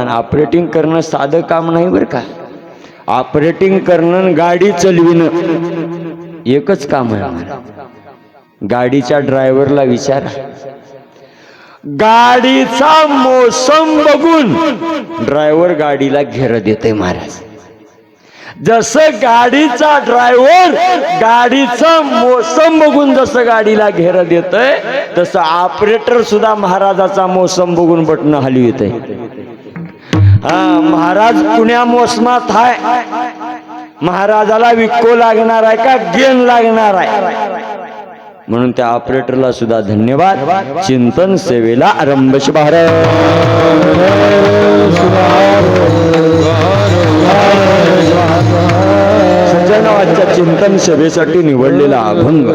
पण ऑपरेटिंग करणं साधं काम नाही बरं का. ऑपरेटिंग करणं गाडी चालविणं एकच काम आहे. गाडीच्या ड्रायव्हरला विचारा, गाडीचा मोसम बघून ड्रायव्हर गाडीला घेर देते महाराज. जसं गाडीचा ड्रायव्हर गाडीचा मोसम बघून जसं गाडीला घेर देतय, तसं ऑपरेटर सुद्धा महाराजाचा मोसम बघून बटणं हलवितय. महाराज पुण्या मोसमात आहे, महाराजाला विक्को लागणार आहे का गेन लागणार आहे. म्हणून त्या ऑपरेटरला सुद्धा धन्यवाद. चिंतन सेवेला आरंभ. सज्जनावाच्या चिंतन सेवेसाठी निवडलेला अभंग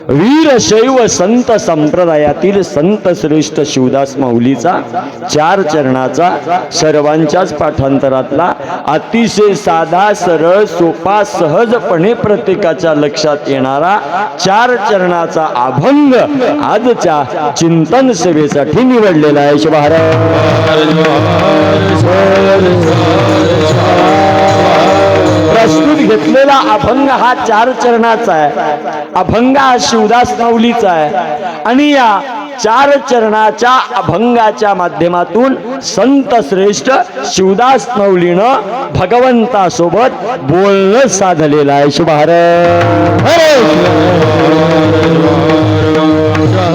वीर शैव संत संप्रदायातील संत श्रेष्ठ शिवदास माऊलीचा 4 चरणाचा सर्वांच्याच पाठांतरातला अतिशय साधा सरळ सोपा सहजपणे प्रत्येकाच्या लक्षात येणारा 4 चरणाचा अभंग आजच्या चिंतन सेवेसाठी निवडलेला आहे. प्रस्तुत घेतलेला अभंग हा 4 चरणाचा आहे. अभंग हा शिवदास माऊलीचा आहे आणि या 4 चरणाच्या अभंगाच्या माध्यमातून संत श्रेष्ठ शिवदास माऊलीनं भगवंतासोबत बोलणं साधलेलं आहे.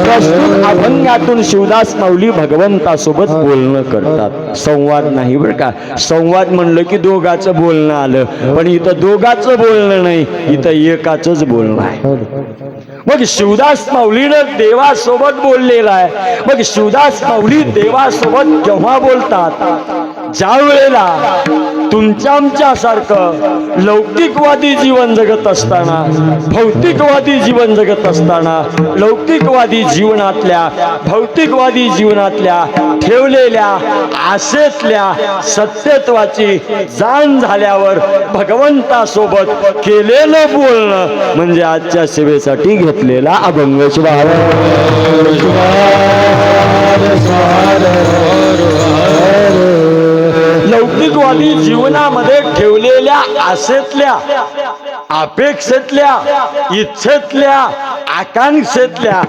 प्रस्तुत अभंगातून शिवदास माऊली भगवंतासोबत बोलणं करतात. संवाद नाही बरं का. संवाद म्हणलं की दोघाचं बोलणं आलं, पण इथं दोघाचं बोलणं नाही, इथं एकाचंच बोलणं आहे. मग शिवदास माऊलीनं देवासोबत बोललेला आहे. मग शिवदास माऊली देवासोबत केव्हा बोलतात? ज्या वेळेला तुमच्या आमच्यासारखं लौकिकवादी जीवन जगत असताना, भौतिकवादी जीवन जगत असताना, लौकिकवादी जीवनातल्या भौतिकवादी जीवनातल्या ठेवलेल्या आशेतल्या सत्यत्वाची जाण झाल्यावर भगवंतासोबत केलेलं बोलणं म्हणजे आजच्या सेवेसाठी घेतलेला अभंग. लौकिकवादी जीवनामध्ये ठेवलेल्या आशेतल्या, अपेक्षेतल्या, इच्छेतल्या, आकांक्षेतल्या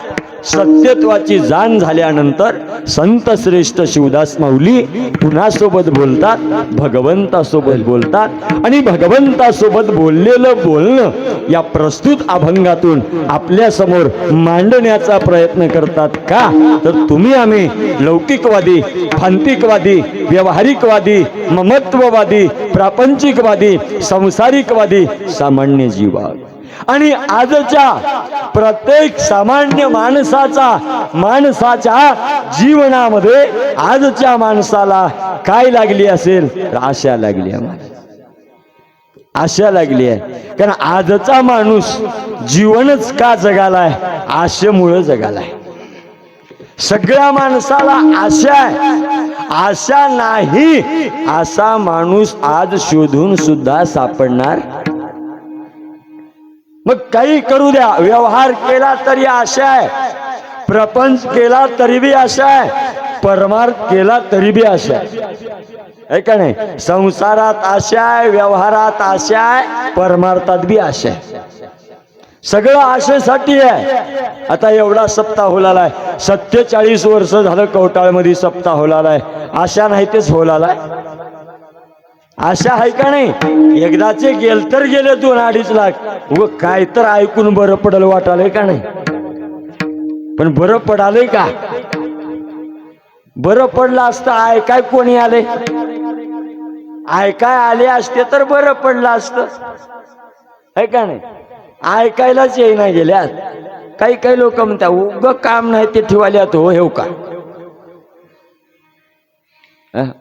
सत्यत्वाची जाण झाल्यानंतर संत श्रेष्ठ शिवदास माऊली कुणासोबत बोलतात? भगवंतासोबत बोलतात. आणि भगवंतासोबत बोललेलं बोलणं या प्रस्तुत अभंगातून आपल्या समोर मांडण्याचा प्रयत्न करतात. का तर तुम्ही आम्ही लौकिकवादी, फांतिकवादी, व्यावहारिकवादी, ममत्ववादी, प्रापंचिकवादी, संसारिकवादी सामान्य जीव आहोत. आणि आजच्या प्रत्येक सामान्य माणसाच्या जीवनामध्ये आजच्या माणसाला काय लागली असेल? आशा लागली आहे. आशा लागली आहे. कारण आजचा माणूस जीवनच का जगालाय? आशेमुळे जगालाय. सगळ्या माणसाला आशा आहे. आशा नाही असा माणूस आज शोधून सुद्धा सापडणार. मग काही करू द्या, व्यवहार केला तरी आशा आहे, प्रपंच केला तरी बी आशा आहे, परमार्थ केला तरी बी आशा आहे का नाही? संसारात आशा आहे, व्यवहारात आशा आहे, परमार्थात बी आशा आहे. सगळं आशेसाठी आहे. आता एवढा सप्ताह होलाला आहे, 47 वर्ष झालं कवटाळमध्ये सप्ताह होलाला आहे. आशा नाही तेच होलाला आहे. आशा आहे का नाही? एकदाचे गेल तर गेले 2-2.5 लाख. व काय तर ऐकून बरं पडलं वाटालंय का नाही? पण बरं पडालंय का? बरं पडलं असतं ऐकाय कोणी आले? ऐकाय आले असते तर बरं पडलं असतं, आहे का नाही? ऐकायलाच येईना गेल्यात. काही लोक म्हणतात उग काम नाही ते ठेवाल्यात. हो हेव का?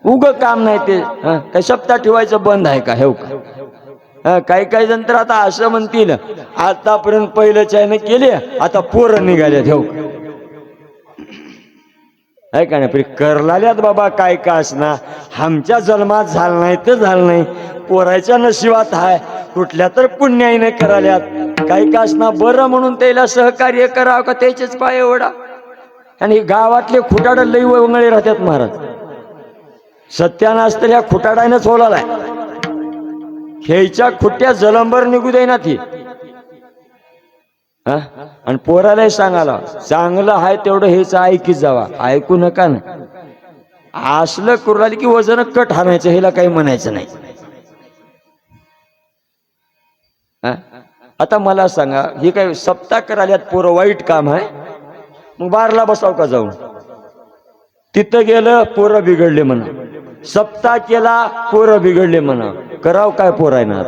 उग काम नाही ते काय सप्ताह ठेवायचं बंद आहे का? हेव का? काही जण तर आता असं म्हणतील आतापर्यंत पहिलं चायना केले, आता पोरं निघाल्यात. हेव आहे का नाही? करलाल्यात बाबा काय का असना. आमच्या जन्मात झालं नाही तर झालं नाही, पोराच्या नशिबात आहे, कुठल्या तर पुण्याईने कराल्यात. काही का असना बरं म्हणून त्याला सहकार्य करावं का त्याचेच पाय ओढा. आणि गावातले खुटाड लई वंगळे राहतात महाराज. सत्यानाश तर ह्या खुटाडायनंच होलाय. ह्याच्या खुट्ट्या जलंबर निघू दे ना ती. आणि पोरालाही सांगाला चांगलं आहे तेवढं हेच ऐकीच जावा, ऐकू नका ना. असलं करू राहिली की वजन कट हाणायचं, ह्याला काही म्हणायचं नाही. आता मला सांगा, हे काय सप्ताह करायल्यात पोरं, वाईट काम आहे? मग बारला बसाव का जाऊन? तिथं गेलं पोरं बिघडले म्हणा, सप्ताह केला पोरं बिघडले म्हणा, कराव काय पोरायना?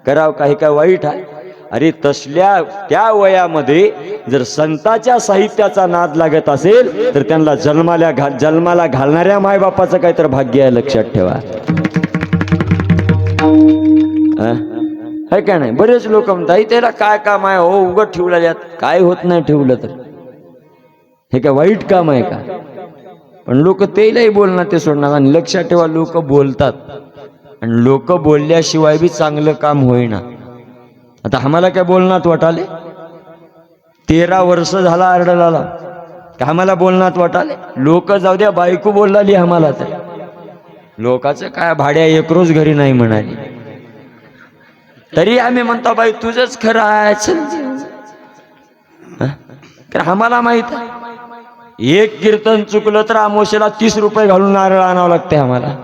कराव काही काय वाईट आहे? अरे तसल्या त्या वयामध्ये जर संतांच्या साहित्याचा नाद लागत असेल तर त्यांना जन्माला घालणाऱ्या मायबापाचं काहीतरी भाग्य आहे, लक्षात ठेवा. है का नाही? बरेच लोक म्हणतात त्याला काय काम आहे हो, उगत ठेवला, काय होत नाही ठेवलं तर. हे काय वाईट काम आहे का? पण लोक तेलाही बोलणार, ते सोडणार. आणि लक्षात ठेवा, लोक बोलतात आणि लोक बोलल्याशिवाय बी चांगलं काम होईना. आता आम्हाला काय बोलण्यात वाटाले? 13 वर्ष झाला आरडलाला का आम्हाला बोलण्यात वाटाले? लोक जाऊ द्या, बायको बोललाली आम्हाला, तर लोकांचं काय, भाड्या एक रोज घरी नाही म्हणाली तरी आम्ही म्हणतो बाई तुझंच खरं आहे. आम्हाला माहित आहे, एक कीर्तन चुकलं तर आमोशेला 30 रुपये घालून नारळ आणावं लागते आम्हाला.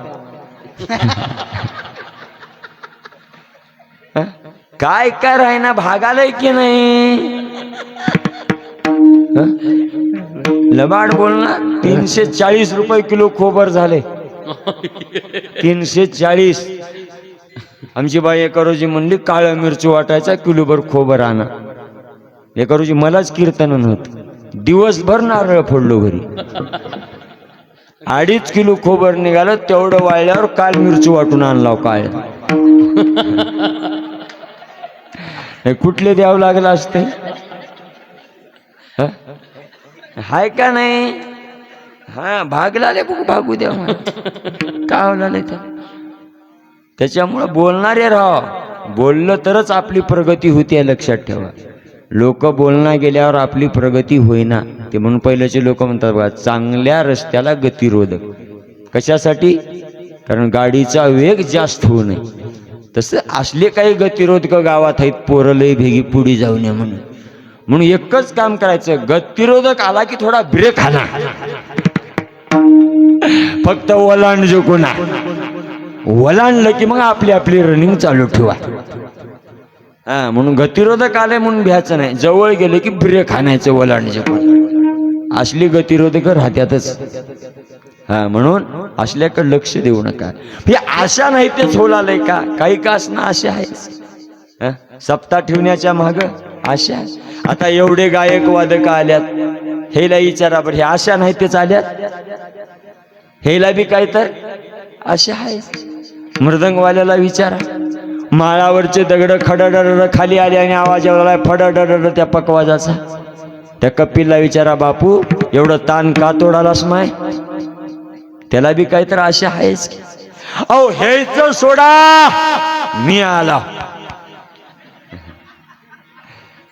काय काय राहिना, भागालय की नाही? लबाड बोलणार. 340 रुपये किलो खोबर झाले, 340. आमची बाई एका रोजी म्हणली काळं मिरची वाटायचा किलोभर खोबर आणा. एका रोजी मलाच कीर्तन नव्हतं, दिवसभर नारळ फोडलो घरी. 2.5 किलो खोबर निघालं, तेवढं वाळल्यावर काल मिरची वाटून आणला काळ. कुठले द्यावं लागलं असते? हाय का नाही? भागला भागू द्या का होणार? त्याच्यामुळं बोलणारे राहा, बोललं तरच आपली प्रगती होती, लक्षात ठेवा. लोक बोलणं गेल्यावर आपली प्रगती होईना. ते म्हणून पहिल्याचे लोक म्हणतात बघा, चांगल्या रस्त्याला गतिरोधक. कशासाठी? कारण गाडीचा वेग जास्त होऊ नये. तसं असले काही गतिरोधक गावात आहेत, पोरं लई भेगी पुढे जाऊ नये म्हणून एकच काम करायचं, गतिरोधक आला की थोडा ब्रेक आला, फक्त ओलांड कोणा ओलांडलं की मग आपली रनिंग चालू ठेवा. म्हणून गतिरोधक आले म्हणून भ्यायचं नाही, जवळ गेले की ब्रेक आणायचं ओलांड. असली गतिरोधक राहत्यातच. म्हणून असल्याकडे लक्ष देऊ नका. हे आशा नाही तेच होलालय का? काही का असणं आशा आहे. सप्ताह ठेवण्याच्या माग आशा. आता एवढे गायक वादक आल्यात, हेला विचारा बरं, हे आशा नाही तेच आल्यात? हेला बी काय तर आशा आहे. मृदंगवाल्याला विचारा, माळावरचे दगड खडडड खाली आले आणि आवाज एवढा फडडड त्या पकवाजाचा. त्या कपिलला विचारा, बापू एवढं ताण का तोडालास माय? त्याला बी काय तर आशा आहेच. अहो हेच सोडा, मी आला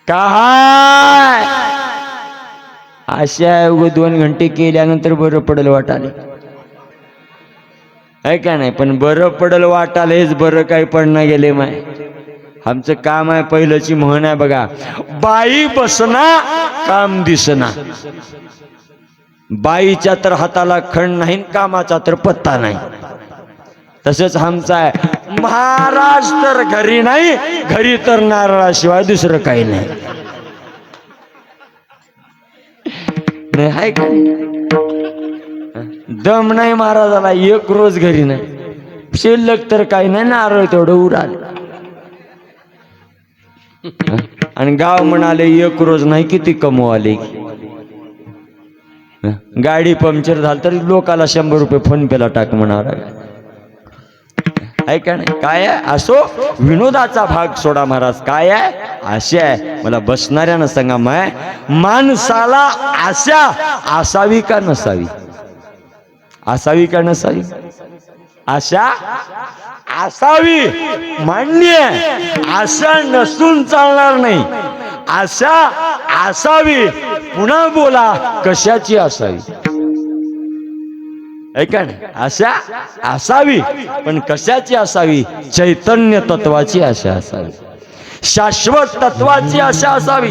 काय आशा आहे? 2 घंटे केल्यानंतर बरं पडल वाटाले, आहे का नाही? पण बरं पडल वाटाल हेच बरं काही पडणं गेले माय. आमचं काम आहे, पहिल्याची म्हण आहे बघा, बाई बसना काम दिसना. बाईच्या तर हाताला खण नाही, कामाचा तर पत्ता नाही. तसंच आमचं आहे, महाराज तर घरी नाही, घरी तर नारळाशिवाय दुसरं काही नाही. आहे का? दम नाही महाराजाला, एक रोज घरी नाही, शिल्लक तर काही नाही, नारळ तेवढं उराल. आणि गाव म्हणाले एक रोज नाही, किती कमवाले. गाडी पंक्चर झाली तरी लोकाला 100 रुपये फोन पेला टाक म्हणाला. आहे का नाही? काय आहे? असो, विनोदाचा भाग सोडा महाराज. काय आहे? आशा आहे. मला बसणाऱ्यानं सांगा, माय माणसाला आशा असावी का नसावी? असावी का नसावी? आशा असावी, मान्य. आशा नसून चालणार नाही, आशा असावी. पुन्हा बोला, कशाची असावी? ऐका ना, आशा असावी, पण कशाची असावी? चैतन्य तत्वाची आशा असावी, शाश्वत तत्वाची आशा असावी,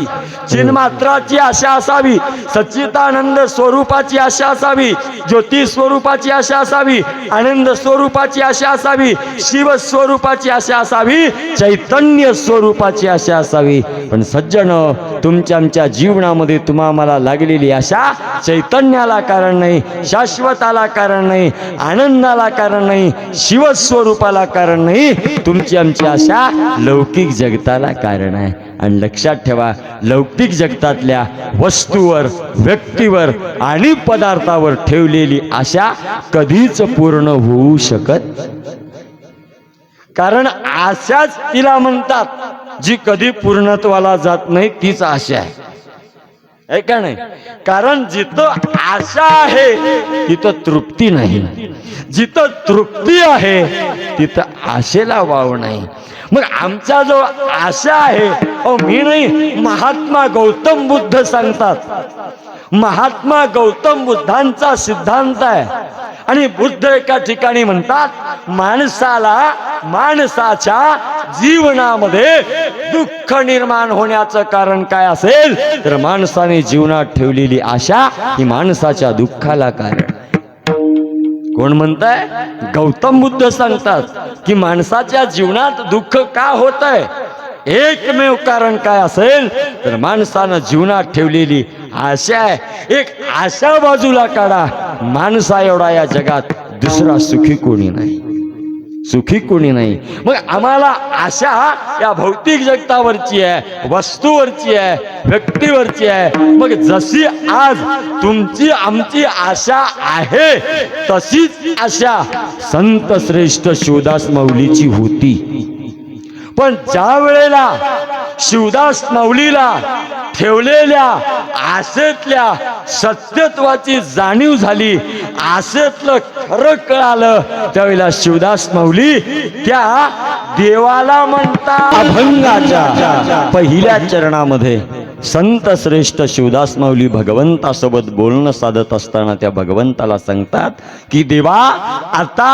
चिन्मात्राची आशा असावी, सच्चिदानंद स्वरूपाची आशा असावी, ज्योती स्वरूपाची आशा असावी, आनंद स्वरूपाची आशा असावी, शिव स्वरूपाची आशा असावी, चैतन्य स्वरूपाची आशा असावी. पण सज्जन, तुमच्या आमच्या जीवनामध्ये तुम्हा मला लागलेली आशा चैतन्याला कारण नाही, शाश्वताला कारण नाही, आनंदाला कारण नाही, शिवस्वरूपाला कारण नाही, तुमची आमची आशा लौकिक जगताला कारण आहे. आणि लक्षात ठेवा, लौकिक जगतातल्या वस्तूवर, व्यक्तीवर आणि पदार्थावर ठेवलेली आशा कधीच पूर्ण होऊ शकत, कारण आशाच तिला म्हणतात जी कधी पूर्णत्वाला जात नाही, तीच आशा आहे. ऐका नाही, कारण जिथं आशा आहे तिथं तृप्ती नाही, जिथं तृप्ती आहे तिथं आशेला वाव नाही. मग आमचा जो आशा आहे, मी नाही, महात्मा गौतम बुद्ध सांगतात, महात्मा गौतम बुद्धांचा सिद्धांत आहे. आणि बुद्ध एका ठिकाणी म्हणतात, माणसाला माणसाच्या जीवनामध्ये दुःख निर्माण होण्याचं कारण काय असेल, तर माणसाने जीवनात ठेवलेली आशा ही माणसाच्या दुःखाला कारण. कोण म्हणताय? गौतम बुद्ध सांगतात की माणसाच्या जीवनात दुःख का होत आहे, एकमेव कारण काय असेल, तर माणसानं जीवनात ठेवलेली आशा आहे. एक आशा बाजूला काढा, माणसा एवढा या जगात दुसरा सुखी कोणी नाही, सुखी कोणी नाही. मग आम्हाला आशा या भौतिक जगतावरची आहे, वस्तूवरची आहे, व्यक्तीवरची आहे. मग जशी आज तुमची आमची आशा आहे, तशीच आशा संत श्रेष्ठ शिवदास माऊलीची होती. पण ज्या वेळेला शिवदास माऊलीला ठेवलेल्या आशेतल्या सत्यत्वाची जाणीव झाली, आशेतलं खरं कळालं, त्यावेळेला शिवदास माऊली त्या देवाला म्हणतात, अभंगाच्या पहिल्या चरणामध्ये संत श्रेष्ठ शिवदास माऊली भगवंतासोबत बोलणं साधत असताना त्या भगवंताला सांगतात की देवा, आता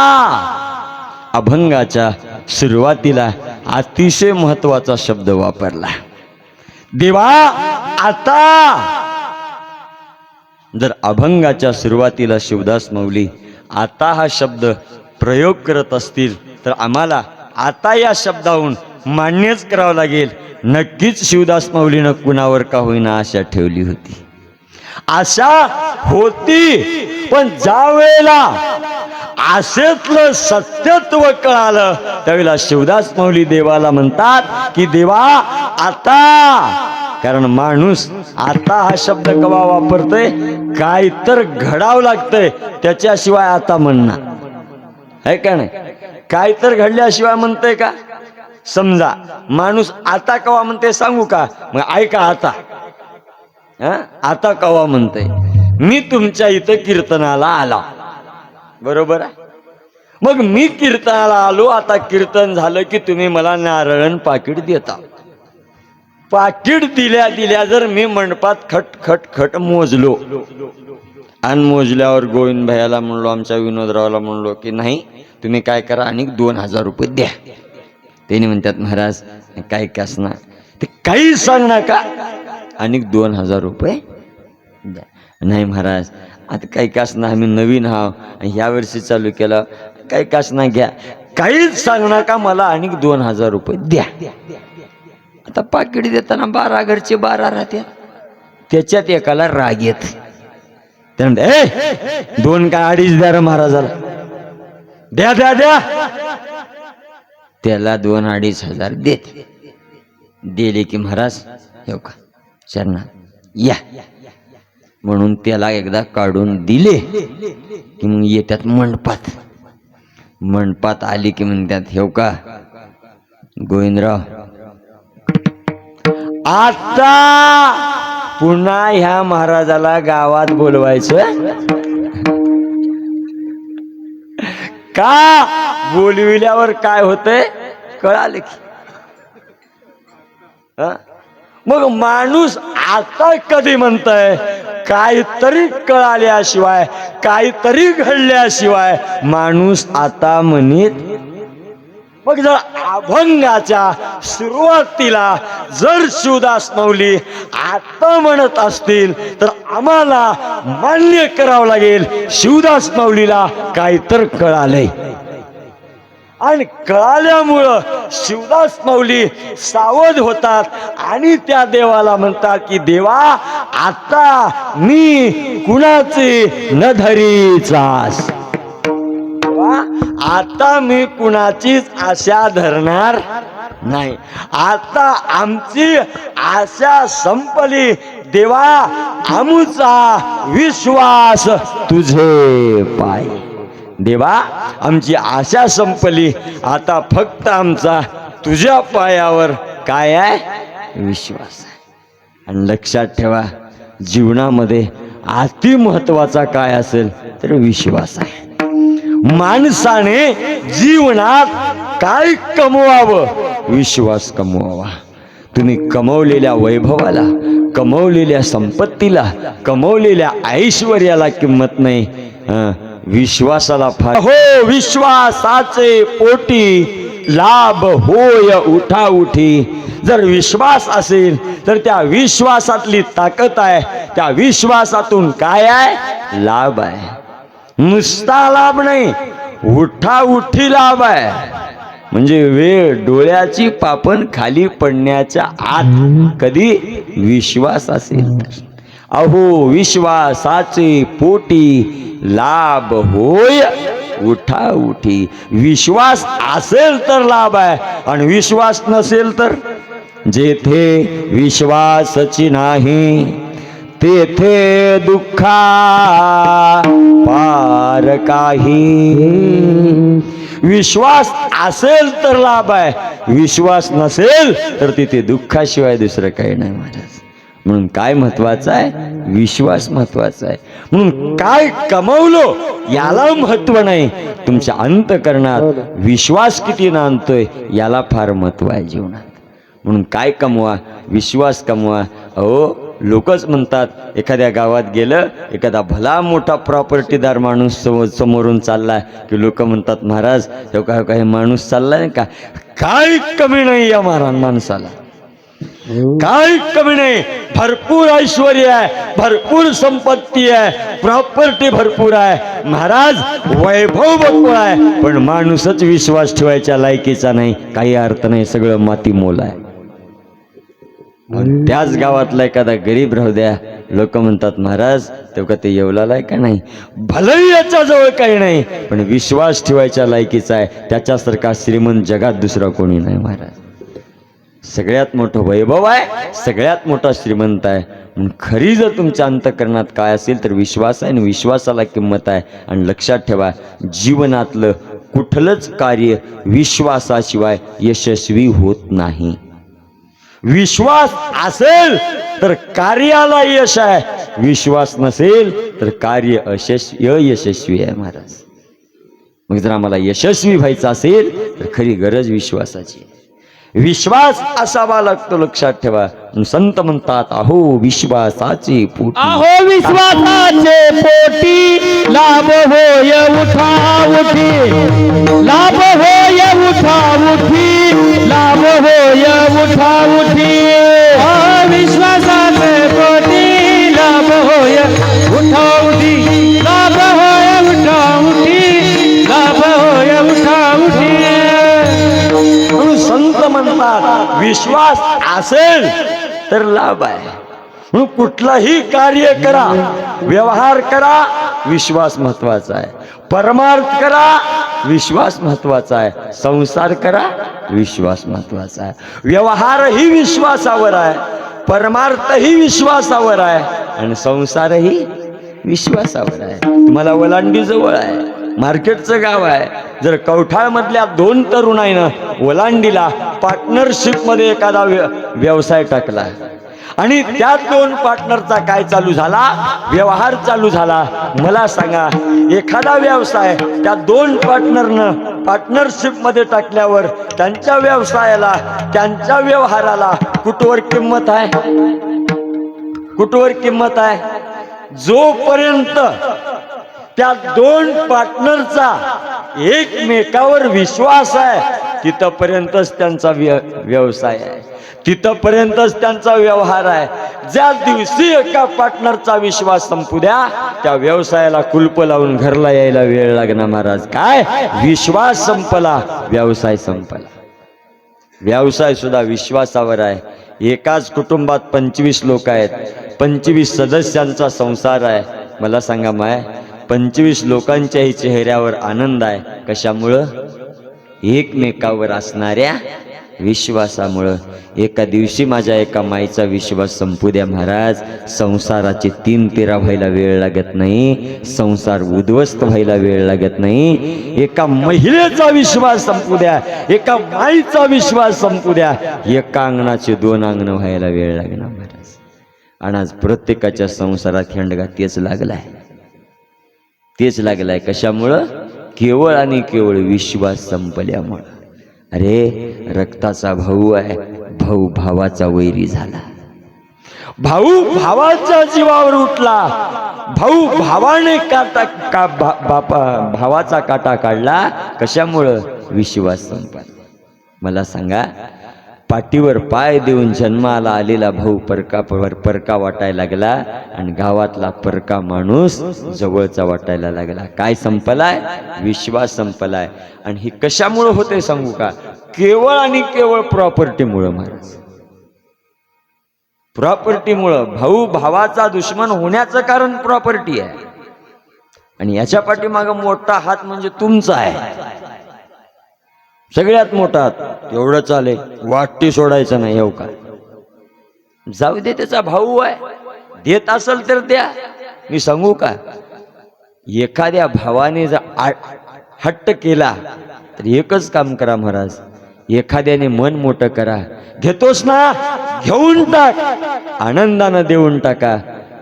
अभंगाच्या सुरुवातीला अतिशय महत्वाचा शब्द वापरला, देवा आता. जर अभंगाच्या सुरुवातीला शिवदास माऊली आता हा शब्द प्रयोग करत असतील, तर आम्हाला आता या शब्दाहून मान्यच करावं लागेल, नक्कीच शिवदास माऊलीनं कुणावर का होईना आशा ठेवली होती, आशा होती. पण ज्या वेळेला आशेतलं सत्यत्व कळालं, त्यावेळेला शिवदास माऊली देवाला म्हणतात की देवा आता. कारण माणूस आता हा शब्द कवा वापरतोय, काय तर घडावं लागतंय त्याच्याशिवाय आता म्हणणार आहे का नाही? काय तर घडल्याशिवाय म्हणतंय का? समजा माणूस आता कवा म्हणते सांगू का? मग ऐका आता, आता कवा म्हणतंय, मी तुमच्या इथं कीर्तनाला आला, बरोबर आहे. मग मी कीर्तनाला आलो, आता कीर्तन झालं की तुम्ही मला नारळण पाकिट देता. पाकिट दिल्या दिल्या जर मी मंडपात खट खट खट मोजलो, आणि मोजल्यावर गोविंद भैयाला म्हणलो, आमच्या विनोदरावला म्हणलो की नाही, तुम्ही काय करा, आणि 2000 रुपये द्या. त्यांनी म्हणतात, महाराज काय कास ना, ते काही सांग ना का, आणि 2000 रुपये द्या. नाही महाराज, आता काही कास ना, आम्ही नवीन आहो, ह्या वर्षी चालू केलं, काही कास ना घ्या, काहीच सांग ना का, मला आणि 2000 रुपये द्या. आता पाकिट देताना 12 घरचे 12 राहत्या, त्याच्यात एकाला राग येत, त्यानंतर 2 का 2.5 द्या रे महाराजाला, द्या द्या द्या. त्याला 2-2.5 हजार देत दिले की महाराज हो का चरणात या, म्हणून त्याला एकदा काढून दिले की मग येतात मंडपात. मंडपात आली की म्हणतात, हो का गोविंदराव, आता पुन्हा ह्या महाराजाला गावात बोलवायचं का? बोलविल्यावर काय होतंय कळालं की. मग माणूस आता कधी म्हणतंय, काहीतरी कळाल्याशिवाय, काहीतरी घडल्याशिवाय माणूस आता म्हणत. मग जर अभंगाच्या सुरुवातीला जर शिवदास माऊली आता म्हणत असतील तर आम्हाला मान्य करावं लागेल शिवदास माऊलीला काहीतर कळालंय. आणि कळाल्यामुळं शिवदास माऊली सावध होतात आणि त्या देवाला म्हणतात की देवा आता मी कुणाचे न धरीचास. आता मी कुणाचीच आशा धरणार नाही. आता आमची आशा संपली देवा, आमचा विश्वास तुझे पाय. देवा आमची आशा संपली, आता फक्त आमचा तुझ्या पायावर काय आहे, विश्वास आहे. आणि लक्षात ठेवा जीवनामध्ये अति महत्वाचा काय असेल तर विश्वास आहे. माणसाने जीवनात काय कमवावं, विश्वास कमवावा. तुम्ही कमवलेल्या वैभवाला, कमवलेल्या संपत्तीला, कमवलेल्या ऐश्वर्याला किंमत नाही, विश्वासाला फार. हो विश्वासाचे पोटी लाभ होय उठा उठी. जर विश्वास असेल तर त्या विश्वासातली ताकद आहे, त्या विश्वासातून काय आहे, लाभ आहे. नुसता लाभ नाही, उठा उठी लाभ आहे. म्हणजे वेळ डोळ्याची पापण खाली पडण्याच्या आत कधी विश्वास असेल तर. अहो विश्वासाचे पोटी लाभ होय उठा उठी. विश्वास असेल तर लाभ आहे आणि विश्वास नसेल तर. जेथे विश्वासची नाही तेथे दुःखा पार काही. विश्वास असेल तर लाभ आहे, विश्वास नसेल तर तिथे दुःखाशिवाय दुसरं काही नाही महाराज. म्हणून काय महत्वाचं आहे, विश्वास महत्वाचा आहे. म्हणून काय कमवलो याला महत्व नाही, तुमच्या अंतःकरणात विश्वास किती नांदतोय याला फार महत्व आहे जीवनात. म्हणून काय कमवा, विश्वास कमवा. अहो लोकच म्हणतात, एखाद्या गावात गेलं, एखादा भला मोठा प्रॉपर्टीदार माणूस समोरून चाललाय की लोक म्हणतात महाराज हे माणूस चाललाय का, काय कमी नाही या महाराज माणसाला, काय कमी नाही. भरपूर ऐश्वर्य आहे, भरपूर संपत्ती आहे, प्रॉपर्टी भरपूर आहे महाराज, वैभव भरपूर आहे, पण माणूसच विश्वास ठेवायच्या लायकीचा नाही, काही अर्थ नाही, सगळं माती मोल आहे. त्याच गावातला एखादा गरीब राहू द्या, लोक म्हणतात महाराज तेव्हा ते येवलाला आहे का नाही, भलही याच्या जवळ काही नाही, पण विश्वास ठेवायच्या लायकीचा आहे. त्याच्यासारखा श्रीमंत जगात दुसरा कोणी नाही महाराज. सगळ्यात मोठं वैभव आहे, सगळ्यात मोठा श्रीमंत आहे. म्हणून खरी जर तुमच्या अंतःकरणात काय असेल तर विश्वास आहे, आणि विश्वासाला किंमत आहे. आणि लक्षात ठेवा जीवनातलं कुठलंच कार्य विश्वासाशिवाय यशस्वी होत नाही. विश्वास असेल तर कार्याला यश आहे, विश्वास नसेल तर कार्य अयशस्वी आहे महाराज. मग जर आम्हाला यशस्वी व्हायचं असेल तर खरी गरज विश्वासाची आहे. विश्वास असावा लागतो, लक्षात ठेवा. संत म्हणतात अहो विश्वासाचे पोटी, अहो विश्वासाचे पोटी लाभ होय उठा उठी, लाभ होय उठा उठी, लाभ होय उठा उठी. अहो विश्वासाचे पोटी लाभ होय उठा उठी, लाभ होय उठा उठी, लाभ होय उठा उठी. म्हणून संत म्हणतात विश्वास असेल तर लाभ आहे. म्हणून कुठलाही कार्य करा, व्यवहार करा, विश्वास महत्वाचा आहे. परमार्थ करा, विश्वास महत्वाचा आहे. संसार करा, विश्वास महत्वाचा आहे. व्यवहारही विश्वासावर आहे, परमार्थही विश्वासावर आहे, आणि संसारही विश्वासावर आहे. तुम्हाला वलांडी जवळ आहे, मार्केटचं गाव आहे. जर कवठाळ मधल्या 2 तरुणाईनं वलांडीला पार्टनरशिप मध्ये एखादा व्यवसाय टाकला, आणि त्या 2 पार्टनरचा काय चालू झाला, व्यवहार चालू झाला. मला सांगा एखादा व्यवसाय त्या 2 पार्टनरनं पार्टनरशिप मध्ये टाकल्यावर त्यांच्या व्यवसायाला, त्यांच्या व्यवहाराला कुठवर किंमत आहे, कुठवर किंमत आहे. जोपर्यंत त्या दोन पार्टनरचा एकमेकावर विश्वास आहे तिथपर्यंतच त्यांचा व्यवसाय आहे, तिथपर्यंतच त्यांचा व्यवहार आहे. ज्या दिवशी एका पार्टनरचा विश्वास संपू द्या त्या व्यवसायाला कुलप लावून घरला यायला वेळ लागणार महाराज. काय विश्वास संपला, व्यवसाय संपला. व्यवसाय सुद्धा विश्वासावर आहे. एकाच कुटुंबात 25 लोक आहेत, 25 सदस्यांचा संसार आहे. मला सांगा माय 25 लोकांच्याही चेहऱ्यावर आनंद आहे. कशामुळं? एकमेकावर असणाऱ्या विश्वासामुळं. एका दिवशी माझ्या एका माईचा विश्वास संपू द्या महाराज, संसाराचे 3 फेरा व्हायला वेळ लागत नाही, संसार उद्ध्वस्त व्हायला वेळ लागत नाही. एका महिलेचा विश्वास संपू द्या, एका माईचा विश्वास संपू द्या, एका अंगणाचे 2 अंगण व्हायला वेळ लागणार महाराज. आणि आज प्रत्येकाच्या संसारात हेंडगा तेच लागलाय, तेच लागलाय. कशामुळं? केवळ आणि केवळ विश्वास संपल्यामुळं. अरे रक्ताचा भाऊ आहे, भाऊ भावाचा वैरी झाला, भाऊ भावाच्या जीवावर उठला, भाऊ भावाने भावाचा काटा काढला. कशामुळं? विश्वास संपला. मला सांगा, पाठीवर पाय देऊन जन्माला आलेला भाऊ परका वाटायला लागला आणि गावातला परका माणूस जवळचा वाटायला लागला. काय संपलाय? विश्वास संपलाय. आणि हे कशामुळे होते सांगू का? केवळ आणि केवळ प्रॉपर्टीमुळं महाराज. प्रॉपर्टीमुळं. भाऊ भावाचा दुश्मन होण्याचं कारण प्रॉपर्टी आहे. आणि याच्या पाठीमागं मोठा हात म्हणजे तुमचा आहे, सगळ्यात मोठा हात. एवढं चालेल, वाटी सोडायचं नाही. येऊ का? जाऊ दे, त्याचा भाऊ आहे, देत असेल तर द्या. मी सांगू का, एखाद्या भावाने जर हट्ट केला तर एकच काम करा महाराज, एखाद्याने मन मोठं करा. घेतोस ना, घेऊन टाक, आनंदानं देऊन टाका.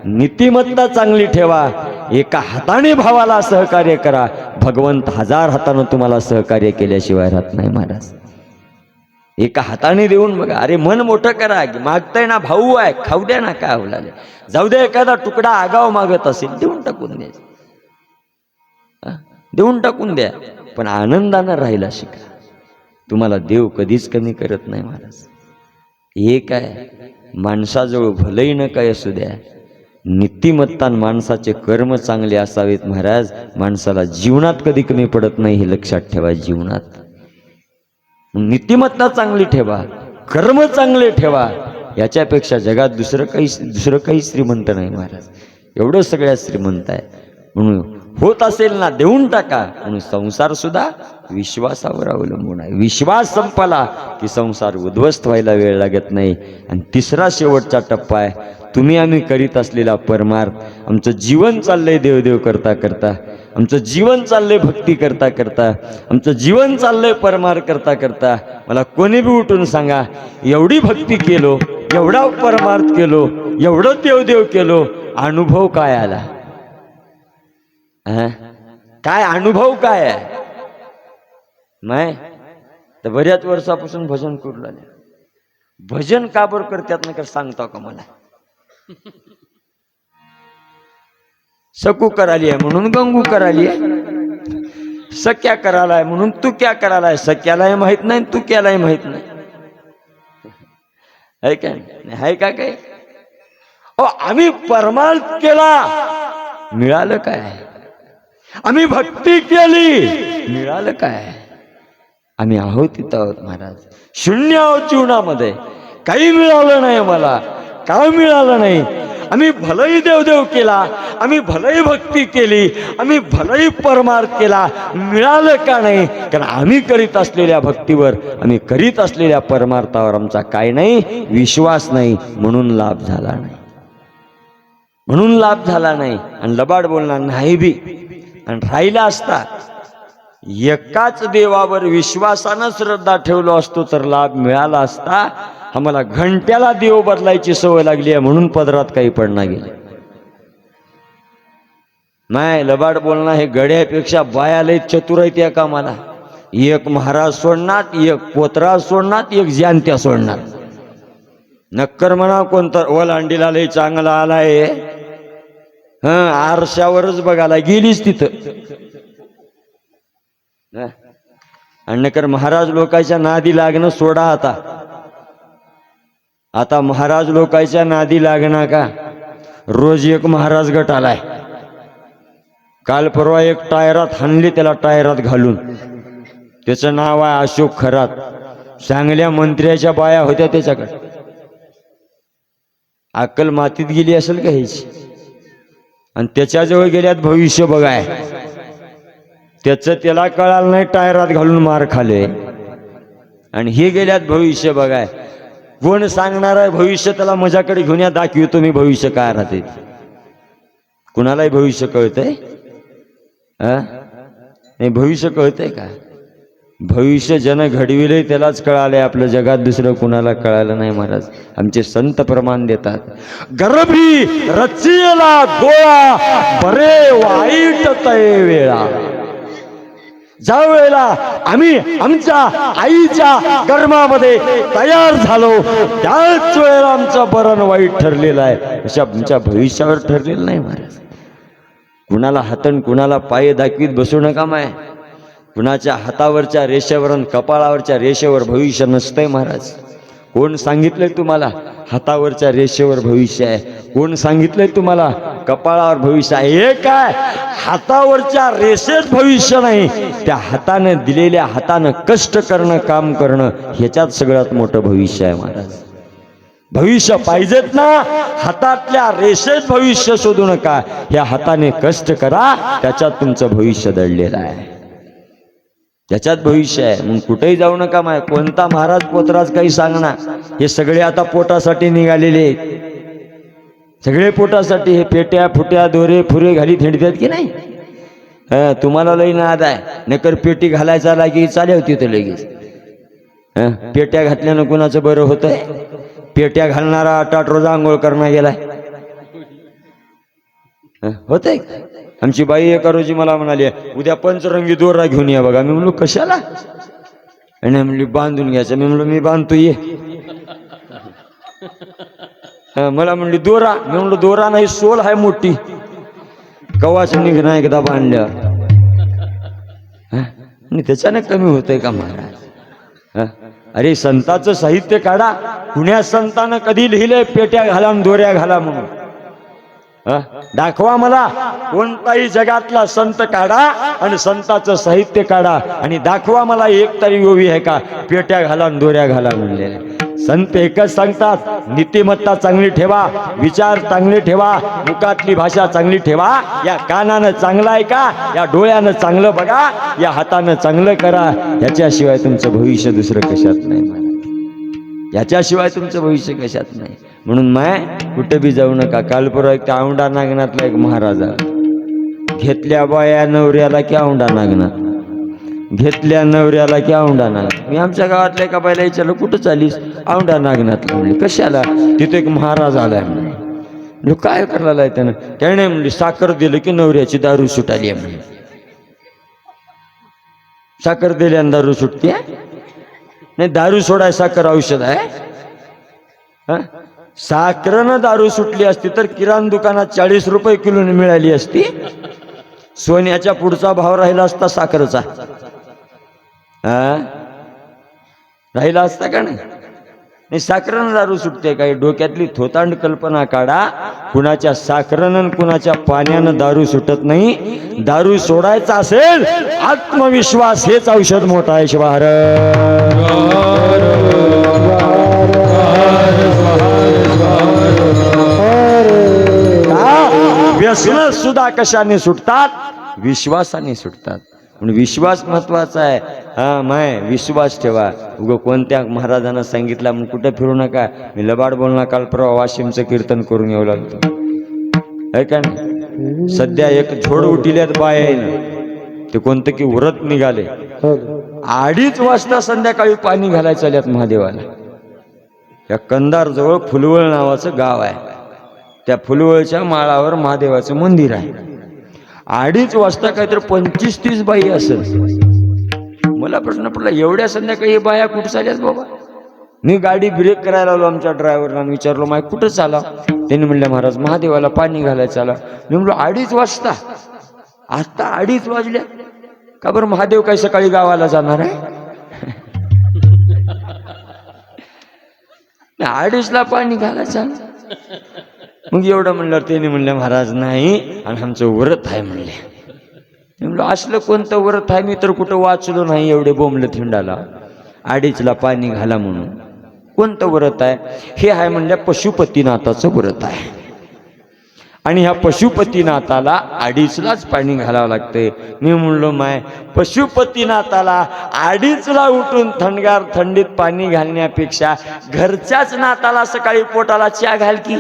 नीतिमत्ता चांगली ठेवा. एका हाताने भावाला सहकार्य करा, भगवंत 1000 हातानं तुम्हाला सहकार्य केल्याशिवाय राहत नाही महाराज. एका हाताने देऊन बघा. अरे मन मोठं करा, मागताय ना, भाऊ आहे, खाऊ द्या ना, काय होलाले. जाऊ दे, एखादा तुकडा आगाव मागत असेल देऊन टाकून द्या, देऊन टाकून द्या, पण आनंदानं राहायला शिका. तुम्हाला देव कधीच कमी करत नाही महाराज. एक आहे, माणसाजवळ भलही न काय असू द्या, नीतिमत्तान माणसाचे कर्म चांगले असावेत महाराज. माणसाला जीवनात कधी कमी पडत नाही, हे लक्षात ठेवा. जीवनात नीतिमत्ता चांगली ठेवा, कर्म चांगले ठेवा. याच्यापेक्षा जगात दुसरं काही श्रीमंत नाही महाराज. एवढं सगळ्यात श्रीमंत आहे. म्हणून होत असेल ना, देऊन टाका. म्हणून संसार सुद्धा विश्वासावर अवलंबून आहे. विश्वास संपला की संसार उद्ध्वस्त व्हायला वेळ लागत नाही. आणि तिसरा शेवटचा टप्पा आहे, तुम्ही आम्ही करीत असलेला परमार्थ. आमचं जीवन चाललंय देवदेव करता करता, आमचं जीवन चाललंय भक्ती करता करता, आमचं जीवन चाललंय परमार्थ करता करता. मला कोणी बी उठून सांगा, एवढी भक्ती केलो, एवढा परमार्थ केलो, एवढं देवदेव केलो, अनुभव काय आला? काय अनुभव काय आहे? नाही तर बऱ्याच वर्षापासून भजन करू लागले. भजन का बरं करतात ना, का सांगता का मला? सकू कराली आहे म्हणून गंगू कराली आहे, सख्या करायलाय म्हणून तू क्या करायलाय. सख्यालाही माहित नाही, तू क्यालाही माहित नाही. है काय? आहे का काय? आम्ही परमार्थ केला, मिळालं काय? आम्ही भक्ती केली, मिळालं काय? आम्ही आहोत तिथं आहोत महाराज, शून्य आहोत जीवनामध्ये. काही मिळालं नाही मला. का मिळालं नाही? आम्ही भलही देवदेव केला, आम्ही भलही भक्ती केली, आम्ही भलही परमार्थ केला, मिळालं का नाही? कारण आम्ही करीत असलेल्या भक्तीवर, आम्ही करीत असलेल्या परमार्थावर आमचा काय नाही? विश्वास नाही. म्हणून लाभ झाला नाही, म्हणून लाभ झाला नाही. आणि लबाड बोलणार नाही बी. आणि राहिला असता, एकाच देवावर विश्वासानं श्रद्धा ठेवलो असतो तर लाभ मिळाला असता. आम्हाला घंट्याला देव बदलायची सवय लागली आहे म्हणून पदरात काही पडना गेले नाही. लबाड बोलणं हे गड्यापेक्षा बायाला चतुर आहेत या कामाला. एक महाराज सोडणार, एक पोतरा सोडणार, एक जानत्या सोडणार. नक्कर म्हणा कोणतं ओलांडीला लय चांगला आलाय, आरशावरच बघायला गेलीच तिथं. अण्णकर महाराज लोकांच्या नादी लागणं सोडा आता महाराज लोकांच्या नादी लागणार का. रोज एक महाराज गट आलाय. काल परवा एक टायरात हाणली त्याला, टायरात घालून. त्याचं नाव आहे अशोक खरात. चांगल्या मंत्र्याच्या बाया होत्या त्याच्याकडे. अक्कल मातीत गेली असेल का ह्याची. आणि त्याच्याजवळ गेल्यात भविष्य बघाय. त्याचं त्याला कळालं नाही, टायरात घालून मार खाले. आणि हे गेल्यात भविष्य बघाय. कोण सांगणार आहे भविष्य. त्याला माझ्याकडे घेऊन या, दाखवतो मी भविष्य काय राहते. कुणालाही भविष्य कळतंय? नाही भविष्य कळतंय का. भविष्य जन घडविले त्यालाच कळाले. आपलं जगात दुसरं कुणाला कळालं नाही. महाराज आमचे संत प्रमाण देतात. गर्भी रचिला गोळा बरे वाईट तय वेळा. ज्या वेळेला आम्ही आमच्या आईच्या गर्भामध्ये तयार झालो त्याच वेळेला आमचं बरं वाईट ठरलेलं आहे. अशा आमच्या भविष्यावर ठरलेलं नाही. महाराज कुणाला हातन कुणाला पाय दाखवीत बसू नका. माय कुणाच्या हातावरच्या रेषेवर आणि कपाळावरच्या रेषेवर भविष्य नसतंय. महाराज कोण सांगितलंय तुम्हाला हातावरच्या रेषेवर भविष्य आहे. कोण सांगितलंय तुम्हाला कपाळावर भविष्य आहे. हे काय हातावरच्या रेषेत भविष्य नाही. त्या हाताने दिलेल्या हातानं कष्ट करणं, काम करणं ह्याच्यात सगळ्यात मोठं भविष्य आहे. महाराज भविष्य पाहिजेत ना. हातातल्या रेषेत भविष्य शोधू नका. ह्या हाताने कष्ट करा, त्याच्यात तुमचं भविष्य दडलेलं आहे. त्याच्यात भविष्य आहे. मग कुठेही जाऊ नका. माय कोणता महाराज पोतराज काही सांगणार. हे सगळे आता पोटासाठी निघालेले आहेत. सगळे पोटासाठी. हे पेट्या फुट्या दोरे फुरे घाली थेडतात की नाही. तुम्हाला लई नाद आहे. नकर पेटी घालायचा लागी चाले होती तर लगेच. पेट्या घातल्यानं कुणाचं बरं होतंय. पेट्या घालणारा 8-8 रोज आंघोळ करणं गेलाय. होतंय. आमची बाई एका रोजी मला म्हणाली उद्या पंचरंगी दोरा घेऊन या बघा. मी म्हणलो कशाला. आणि म्हणली बांधून घ्यायचं. मी म्हणलो मी बांधतो ये. मला म्हणली दोरा. मी म्हणलो दोरा नाही, सोल आहे मोठी. कवाच निघणार एकदा बांधल्यावर. आणि त्याच्याने कमी होतंय का महाराज. अरे संताचं साहित्य काढा. कुण्या संतानं कधी लिहिलंय पेट्या घाला दोऱ्या घाला म्हणून. दाखवा मला कोणताही जगातला संत काढा आणि संताचं साहित्य काढा आणि दाखवा मला एक तरी ओवी आहे का पेट्या घाला दोऱ्या घाला म्हणलेल्या. संत एकच सांगतात नीतिमत्ता चांगली ठेवा, विचार चांगले ठेवा, मुखातली भाषा चांगली ठेवा. या कानानं चांगलं ऐका, या डोळ्यानं चांगलं बघा, या हातानं चांगलं करा. याच्याशिवाय तुमचं भविष्य दुसरं कशात नाही. याच्याशिवाय तुमचं भविष्य कशात नाही. म्हणून माय कुठे बी जाऊ नका. काल परवा एक औंढा नागनाथला एक महाराजा घेतल्या बाया नवऱ्याला की औंढा नागनाथ. घेतल्या नवऱ्याला की औंढा नागनाथ. मी आमच्या गावातल्या एका बायला विचारलं कुठं चालीस. औंढा नागनाथला. म्हणले कशाला. तिथे एक महाराज आलाय. म्हणजे काय करायला त्यानं. त्याने म्हणली साखर दिलं की नवऱ्याची दारू सुटाली आहे म्हणे. साखर दिल्यानं दारू सुटते. नाही दारू सोडाय साखर औषध आहे. साखरनं दारू सुटली असती तर किराणा दुकानात 40 रुपये किलोने मिळाली असती. सोन्याच्या पुढचा भाव राहिला असता साखरचा. राहिला असता का नाही. साखरनं दारू सुटते काय. डोक्यातली थोतांड कल्पना काढा. कुणाच्या साखरनं कुणाच्या पाण्यानं दारू सुटत नाही. दारू सोडायचा असेल आत्मविश्वास हेच औषध मोठा आहे. शिवार व्यसन सुद्धा कशाने सुटतात. विश्वासाने सुटतात. म्हणून विश्वास महत्वाचा आहे. माय विश्वास ठेवा. उगं कोणत्या महाराजांना सांगितलं म्हणून कुठे फिरू नका. मी लबाड बोलणार. काल परवा वाशिमचं कीर्तन करून येऊ लागतो आहे का नाही. सध्या एक झोड उठिल्यात बाय आहे ना. ते कोणतं की व्रत निघाले. 2:30 वाजता संध्याकाळी पाणी घालायला चालल्यात महादेवाला. त्या कंधार जवळ फुलवळ नावाचं गाव आहे. त्या फुलवळच्या माळावर महादेवाचं मंदिर आहे. 2:30 वाजता काहीतरी 25-30 बाई असेल. मला प्रश्न पडला एवढ्या संध्याकाळी बाया कुठं चालल्यात बाबा. मी गाडी ब्रेक करायला आलो, आमच्या ड्रायव्हरला विचारलो माय कुठं चाला? त्यांनी म्हणलं महाराज महादेवाला पाणी घालायला चाला. मी म्हणलो 2:30 वाजता? आता 2:30 वाजल्या का बरं? महादेव काही सकाळी गावाला जाणार आहे? 2:30ला पाणी घालायचं. मग एवढं म्हणल्यावर त्यांनी म्हणलं महाराज नाही, आणि आमचं व्रत आहे म्हणले. म्हणलं असलं कोणतं व्रत आहे? मी तर कुठं वाचलो नाही एवढे बोंबलं थिंडाला 2:30ला पाणी घाला म्हणून. कोणतं व्रत आहे? हे आहे म्हणल्या पशुपतीनाथाचं व्रत आहे, आणि ह्या पशुपतीनाथाला 2:30लाच पाणी घालावं लागतंय. मी म्हणलो माय पशुपतीनाथाला 2:30ला उठून थंडगार थंडीत पाणी घालण्यापेक्षा घरच्याच नाताला सकाळी पोटाला चहा घाल की.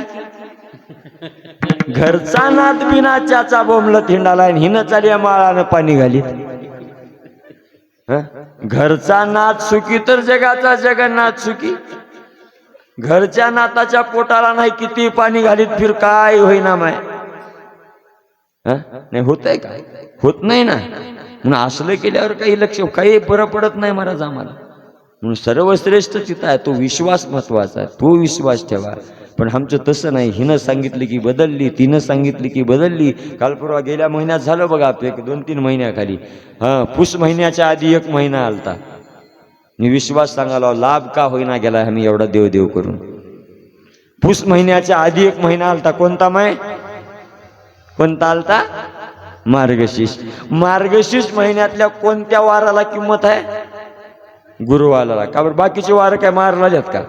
घरचा नात बिना चहाचा बोंबलं थिंडाला, हिनं चालिया माळानं पाणी घालीत. घरचा नात सुखी तर जगाचा जगन्नाथ सुखी. घरच्या नाताच्या पोटाला नाही किती पाणी घालीत फिर काय होईना माय. नाही होतंय का? होत नाही ना. म्हणून असलं केल्यावर काही लक्ष काही बरं पडत नाही महाराज आम्हाला. म्हणून सर्वश्रेष्ठ तिथं आहे तो विश्वास महत्वाचा आहे, तो विश्वास ठेवा. पण आमचं तसं नाही. हिनं सांगितलं की बदलली, तिनं सांगितली की बदलली. काल परवा गेल्या महिन्यात झालं बघा आपलं 2-3 महिन्याखाली. पुष महिन्याच्या आधी 1 महिना आलता. मी विश्वास सांगायला लाभ का होईना गेला आम्ही एवढा देव देव करून. पुष महिन्याच्या आधी 1 महिना आलता. कोणता माय? कोणता आलता? मार्गशीर्ष. मार्गशीर्ष महिन्यातल्या कोणत्या वाराला किंमत आहे? गुरुवाराला. का बरं? बाकीचे वार काय मारला जात का?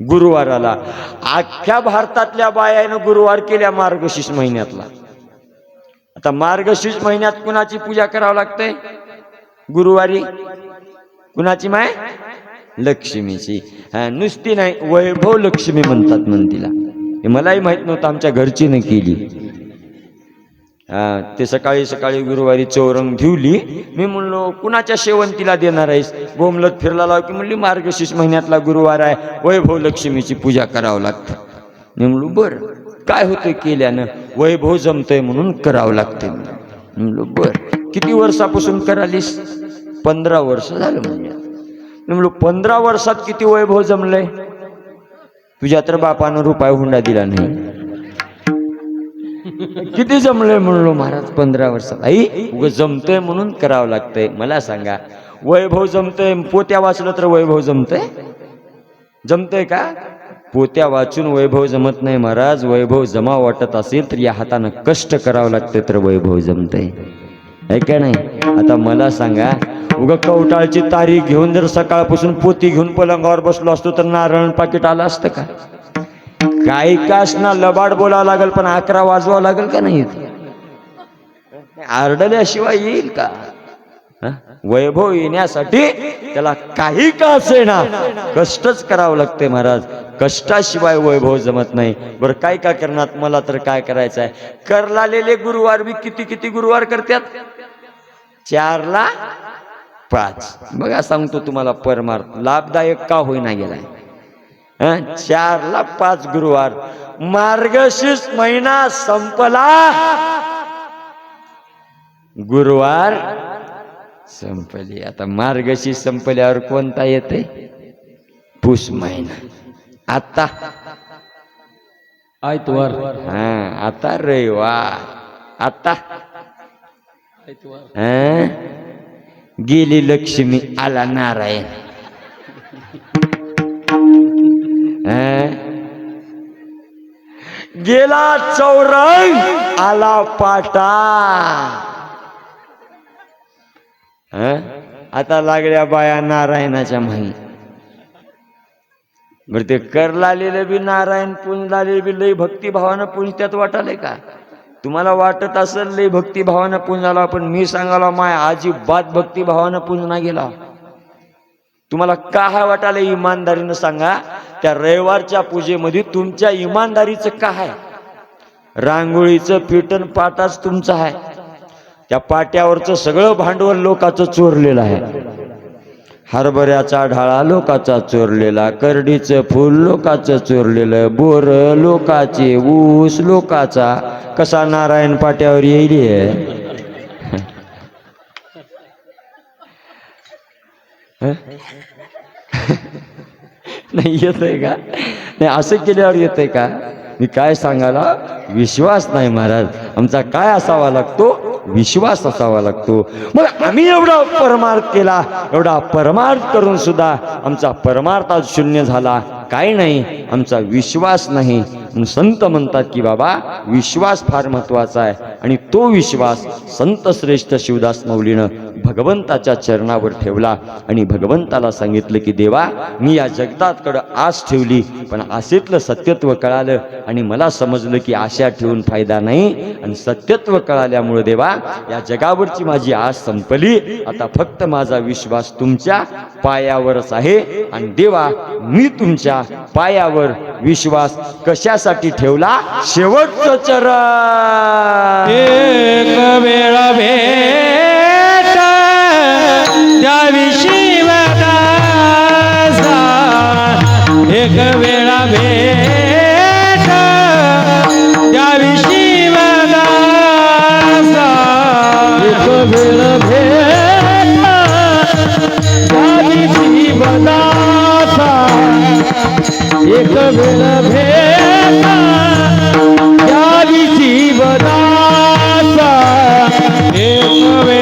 गुरुवाराला. अख्ख्या भारतातल्या बायानं गुरुवार केल्या मार्गशीर्ष महिन्यातला. आता मार्गशीर्ष महिन्यात कुणाची पूजा करावं लागतंय? गुरुवारी. कुणाची माय? लक्ष्मीची. नुसती नाही, वैभव लक्ष्मी म्हणतात म्हण तिला. हे मलाही माहित नव्हतं, आमच्या घरचीनं केली. ते सकाळी सकाळी गुरुवारी चौरंग ठेवली. मी म्हणलो कुणाच्या शेवंतीला देणार आहेस? बोमलत फिरला लाव की म्हणली मार्गशीर्ष महिन्यातला गुरुवार आहे, वैभव लक्ष्मीची पूजा करावं लागतं. मी म्हणलो बरं काय होतंय केल्यानं? वैभव जमतंय म्हणून करावं लागतंय. म्हणलो बरं किती वर्षापासून करालीस? 15 वर्ष झालं म्हणजे. मी म्हणलो 15 वर्षात किती वैभव जमलंय? तुझ्या तर बापानं रुपया हुंडा दिला नाही. किती जमलंय? म्हणलो महाराज 15 वर्षात. आई उग जमतंय म्हणून करावं लागतंय. मला सांगा वैभव जमतंय, पोत्या वाचलं तर वैभव जमतंय? जमतंय का? पोत्या वाचून वैभव जमत नाही महाराज. वैभव जमा वाटत असेल तर या हातानं कष्ट करावं लागतं तर वैभव जमतंय, आहे का नाही? आता मला सांगा उग कवटाळची तारीख घेऊन जर सकाळपासून पोती घेऊन पलंगावर बसलो असतो तर नारायण पाकिट आलं असतं का? काही कासना लबाड बोलावं लागेल, पण 11 वाजवावं लागेल का नाही? आरडल्याशिवाय येईल का? वैभव येण्यासाठी त्याला काही का असेना कष्टच करावं लागते महाराज. कष्टाशिवाय वैभव जमत नाही. बरं काय का करणार? मला तर काय करायचं आहे? करलालेले गुरुवार बी किती किती गुरुवार करतात? 4 ला 5. बघा सांगतो तुम्हाला परमार्थ लाभदायक का होईना गेलाय. 4 ला 5 गुरुवार. मार्गशीर्ष महिना संपला, गुरुवार संपली. आता मार्गशीर्ष संपल्यावर कोणता येते? पुष महिना. आता आयतवार. आता रविवार. आता गेली लक्ष्मी, आला नारायण. गेला चौरंग, आला पाटा. आता लागल्या बाया नारायणाच्या माही. बरं ते करलालेलं बी नारायण पुंजलाले बी लई भक्तिभावानं पुंजत्यात वाटाले का? तुम्हाला वाटत असेल लई भक्तिभावानं पुंजाला, पण मी सांगाला माय अजिबात भक्तिभावानं पुंजना गेला. तुम्हाला काय वाटाले? इमानदारीनं सांगा. त्या रविवारच्या पूजेमध्ये तुमच्या इमानदारीचं काय? रांगोळीचं पीठन पाटाच तुमचं आहे. त्या पाट्यावरचं सगळं भांडवल लोकांचं चोरलेलं आहे. हरभऱ्याचा ढाळा लोकाचा चोरलेला, करडीचं फूल लोकाचं चोरलेलं, बोर लोकाचे, ऊस लोकाचा. कसा नारायण पाट्यावर येईल? नाही येतंय का? नाही असं केल्यावर येतंय का? मी काय सांगायला, विश्वास नाही महाराज. आमचा काय असावा लागतो? विश्वास असावा लागतो. मग आम्ही एवढा परमार्थ केला, एवढा परमार्थ करून सुद्धा आमचा परमार्थ आज शून्य झाला. काय नाही, आमचा विश्वास नाही. संत म्हणतात की बाबा विश्वास फार महत्वाचा आहे, आणि तो विश्वास संत श्रेष्ठ शिवदास माऊलीनं भगवंताच्या चरणावर ठेवला आणि भगवंताला सांगितलं की देवा, मी या जगताकडं आस ठेवली, पण आशेतलं सत्यत्व कळालं आणि मला समजलं की आशा ठेवून फायदा नाही, आणि सत्यत्व कळाल्यामुळे देवा या जगावरची माझी आस संपली. आता फक्त माझा विश्वास तुमच्या पायावरच आहे. आणि देवा, मी तुमच्या पायावर विश्वास कशासाठी ठेवला? शेवटचं चरण. एक वेळा भेट द्यावी शिवदासा, एक वेळा भेट द्यावी शिवदासा, एक वेळा भेट द्यावी शिवदासा, एक वेळा भेट द्यावी शिवदासा, एक वेळा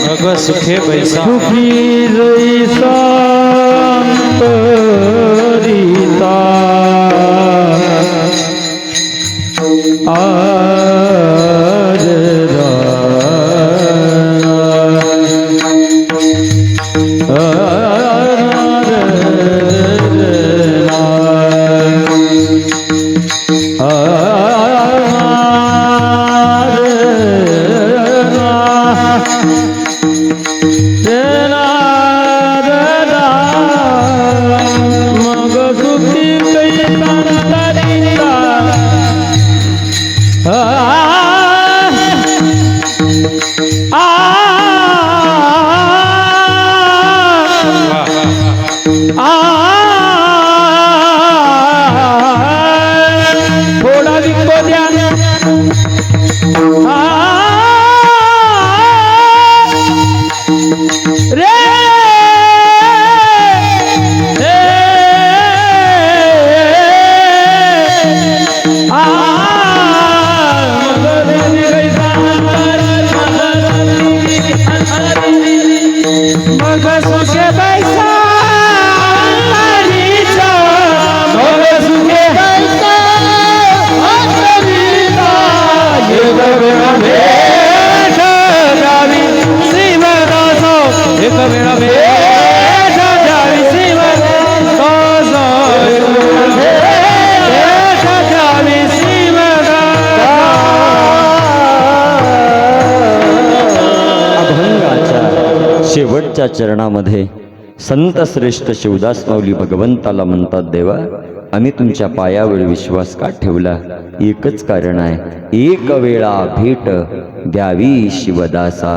मग सुखे बैसा सुखी जैसा अंतरिता आज मग सुखी थोडा विकतो द्या रे मग सुखे पैसा मग सुखे पैसा एक वेळा भेट द्यावी श्रीमंत द्यावी अभंगाच्या शेवटच्या चरणामध्ये संत श्रेष्ठ शिवदास माऊली भगवंताला म्हणतात, देवा आम्ही तुमच्या पायावर विश्वास का ठेवला? एकच कारण आहे, एक वेळा भेट द्यावी शिवदासा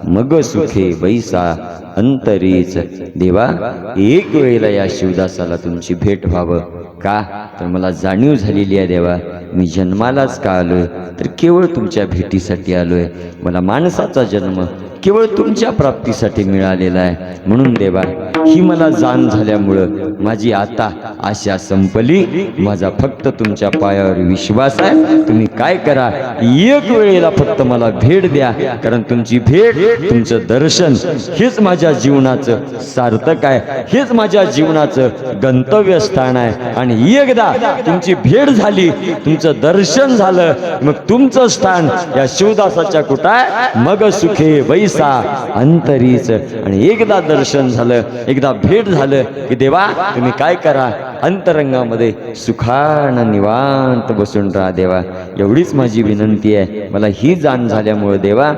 मग सुखे बैसा अंतरीच. देवा एक वेळेला या शिवदासाला तुमची भेट व्हावं. का तर मला जाणीव झालेली आहे देवा, मी जन्मालाच का आलोय तर केवळ तुमच्या भेटीसाठी आलोय. मला माणसाचा जन्म केवळ तुमच्या प्राप्तीसाठी मिळालेला आहे. म्हणून देवा ही मला जाण झाल्यामुळं माझी आता आशा संपली. माझा फक्त तुमच्या पायावर विश्वास आहे. तुम्ही काय करा, एक वेळेला फक्त मला भेट द्या, कारण तुमची भेट तुमचं दर्शन हेच माझ्या जीवनाचं सार्थक आहे, हेच माझ्या जीवनाचं गंतव्यस्थान आहे. आणि एकदा तुमची भेट झाली, तुमचं दर्शन झालं, मग तुमचं स्थान या शिवदासाच्या कुठं आहे? मग सुखे बैसा अंतरीच. आणि एकदा दर्शन झालं, एकदा भेट झालं की देवा तुम्ही काय करा, अंतरंगामध्ये सुखानं निवांत बसून राहा. देवा एवढीच माझी विनंती आहे. मला ही जाण झाल्यामुळे देवा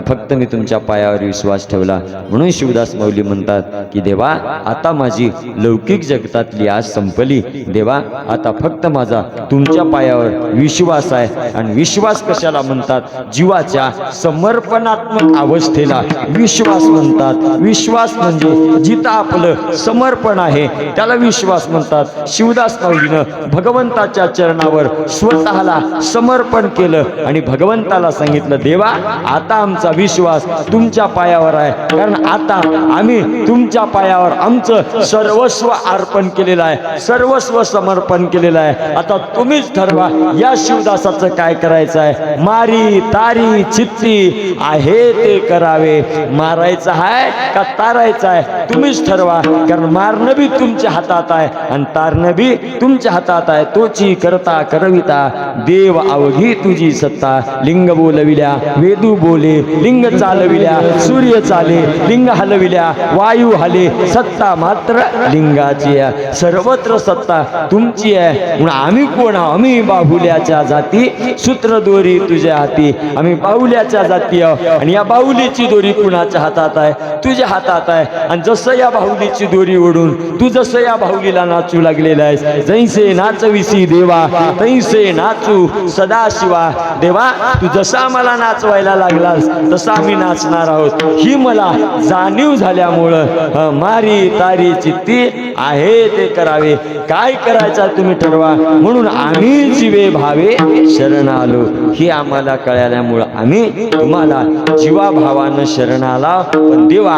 फक्त मी तुमच्या पायावर विश्वास ठेवला. म्हणून शिवदास माऊली म्हणतात की देवा आता माझी लौकिक जगतातली आज संपली. देवा आता फक्त माझा तुमच्या पायावर विश्वास आहे. आणि विश्वास कशाला म्हणतात? जीवाच्या समर्पणात्मक अवस्थेला विश्वास म्हणतात. विश्वास म्हणजे जिथं आपलं समर्पण आहे त्याला विश्वास म्हणतात. शिवदास माऊलीनं भगवंताच्या चरणावर स्वतःला समर्पण केलं आणि भगवंताला सांगितलं, देवा आता आमचा विश्वास तुमच्या पायावर आहे, कारण आता आम्ही तुमच्या पायावर आमचं सर्वस्व अर्पण केलेलं आहे, सर्वस्व समर्पण केलेलं आहे. आता तुम्हीच ठरवा या शिवदासाचं काय करायचं आहे. मारी तारी चित्ती आहे ते करावे. मारायचं आहे का तारायचं आहे तुम्हीच ठरवा, कारण मारणं बी तुमच्या हातात आहे आणि तारणं बी तुमच्या हातात आहे. तोची करता करविता देव अवघी तुझी सत्ता लिंग बोलविल्या वेदू बोले लिंग चालविल्या सूर्य चाले लिंग हलविल्या वायू हले सत्ता मात्र लिंगाची आहे सर्वत्र सत्ता तुमची आहे म्हणून आम्ही कोण आहोत आम्ही बाहुल्याच्या जाती सूत्र दोरी तुझ्या हाती आम्ही बाहुल्याच्या जाती आहोत आणि या बाहुलीची दोरी कुणाच्या हातात आहे तुझ्या हातात आहे आणि जसं या बाहुलीची दोरी ओढून तू जसं या बाहुलीला नाचू लागलेला आहेस जैसे नाचविसी देवा तैसे नाचू सदाशिवा देवा तू जसा आम्हाला नाचवायला लागलास तसा आम्ही नाचणार आहोत ही मला जाणीव झाल्यामुळं मारी तारी चित्ती आहे ते करावे काय करायचं तुम्ही ठरवा म्हणून आम्ही जीवे भावे शरण आलो ही आम्हाला कळल्यामुळं आम्ही तुम्हाला जीवाभावानं शरण आला पण देवा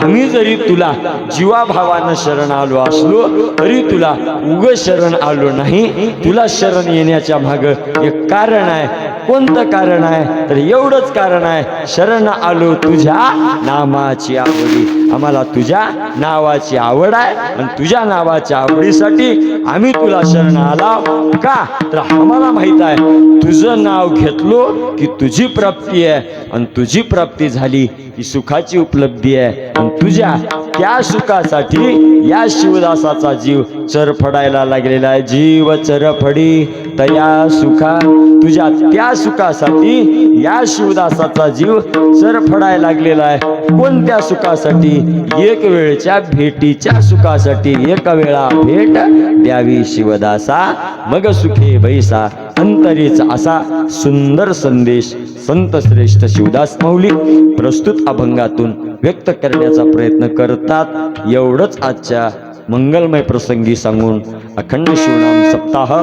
आम्ही जरी तुला जीवाभावानं शरण आलो असलो तरी तुला उग शरण आलो नाही तुला शरण येण्याच्या माग एक कारण आहे कोणतं कारण आहे तर एवढंच कारण आहे शरण आलो तुझ्या नामाची आवडी आम्हाला तुझ्या नावाची आवड आहे आणि तुझ्या नावाच्या आवडीसाठी आम्ही तुला शरण आला का तर आम्हाला माहित आहे तुझं नाव घेतलो की तुझी प्राप्ती आहे आणि तुझी प्राप्ती झाली की सुखाची उपलब्धी आहे आणि तुझ्या त्या सुखासाठी या शिवदासाचा जीव चरफडायला लागलेला आहे जीव चरफडी तया सुखा तुझ्या त्या सुखासाठी या शिवदासाचा जीव चरफडायला लागलेला आहे कोणत्या सुखासाठी एक वेळच्या भेटीच्या सुखासाठी एक वेळा भेट द्यावी शिवदासा मग सुखे बैसा अंतरीच असा सुंदर संदेश संत श्रेष्ठ शिवदास माऊली प्रस्तुत अभंगातून व्यक्त करण्याचा प्रयत्न करतात एवढंच आजच्या मंगलमय प्रसंगी सांगून अखंड शिवनाम सप्ताह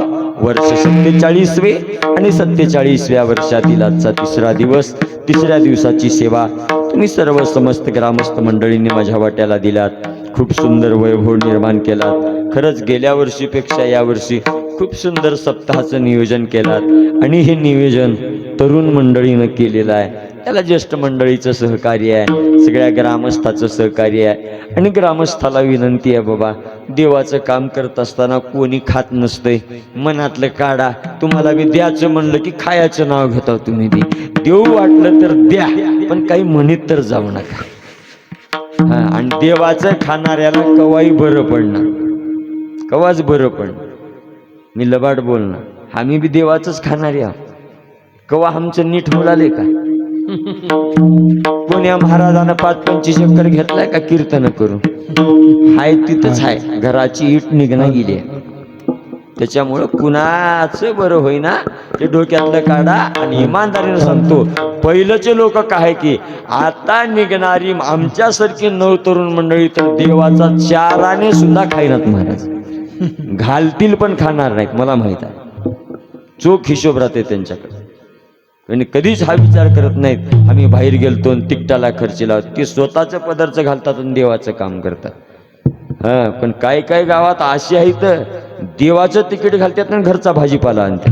वर्ष 47वे आणि 47व्या वर्षातील आजचा तिसरा दिवस तिसऱ्या दिवसाची सेवा तुम्ही सर्व समस्त ग्रामस्थ मंडळींनी माझ्या वाट्याला दिलात खूप सुंदर वैभव निर्माण केलात खरंच गेल्या वर्षीपेक्षा यावर्षी खूप सुंदर सप्ताहाचं नियोजन केलात आणि हे नियोजन तरुण मंडळीनं केलेलं आहे त्याला ज्येष्ठ मंडळीचं सहकार्य आहे सगळ्या ग्रामस्थाचं सहकार्य आहे आणि ग्रामस्थाला विनंती आहे बाबा देवाचं काम करत असताना कोणी खात नसतंय मनातलं काढा तुम्हाला बी द्यायचं म्हणलं की खायचं नाव घेता तुम्ही बी देऊ वाटलं तर द्या पण काही म्हणत तर जाऊ नका हा आणि देवाचं खाणाऱ्याला कवाही बरं पडणार कवाच बरं पडणार मी लबाड बोलणार आम्ही बी देवाचंच खाणारे आहोत कवा आमचं नीट मुलाले का कोण्या महाराजानं 5-25 एकर घेतलाय का कीर्तन करून हाय तिथंच आहे घराची इट निघणं गेली त्याच्यामुळं कुणाचं बरं होईना ते डोक्यातलं काढा आणि इमानदारीनं सांगतो पहिलंचे लोक काय की आता निघणारी आमच्यासारखी नव तरुण मंडळी तर देवाचा चाराने सुद्धा खाईनात महाराज घालतील पण खाणार नाहीत मला माहित आहे चोख हिशोब राहते त्यांच्याकडे आणि कधीच हा विचार करत नाहीत आम्ही बाहेर गेलतो आणि तिकटाला खर्च लावतो ते स्वतःचं पदार्थ घालतात आणि देवाचं काम करतात हा पण काय काय गावात अशी आहे तर देवाचं तिकीट घालतात आणि घरचा भाजीपाला आणतात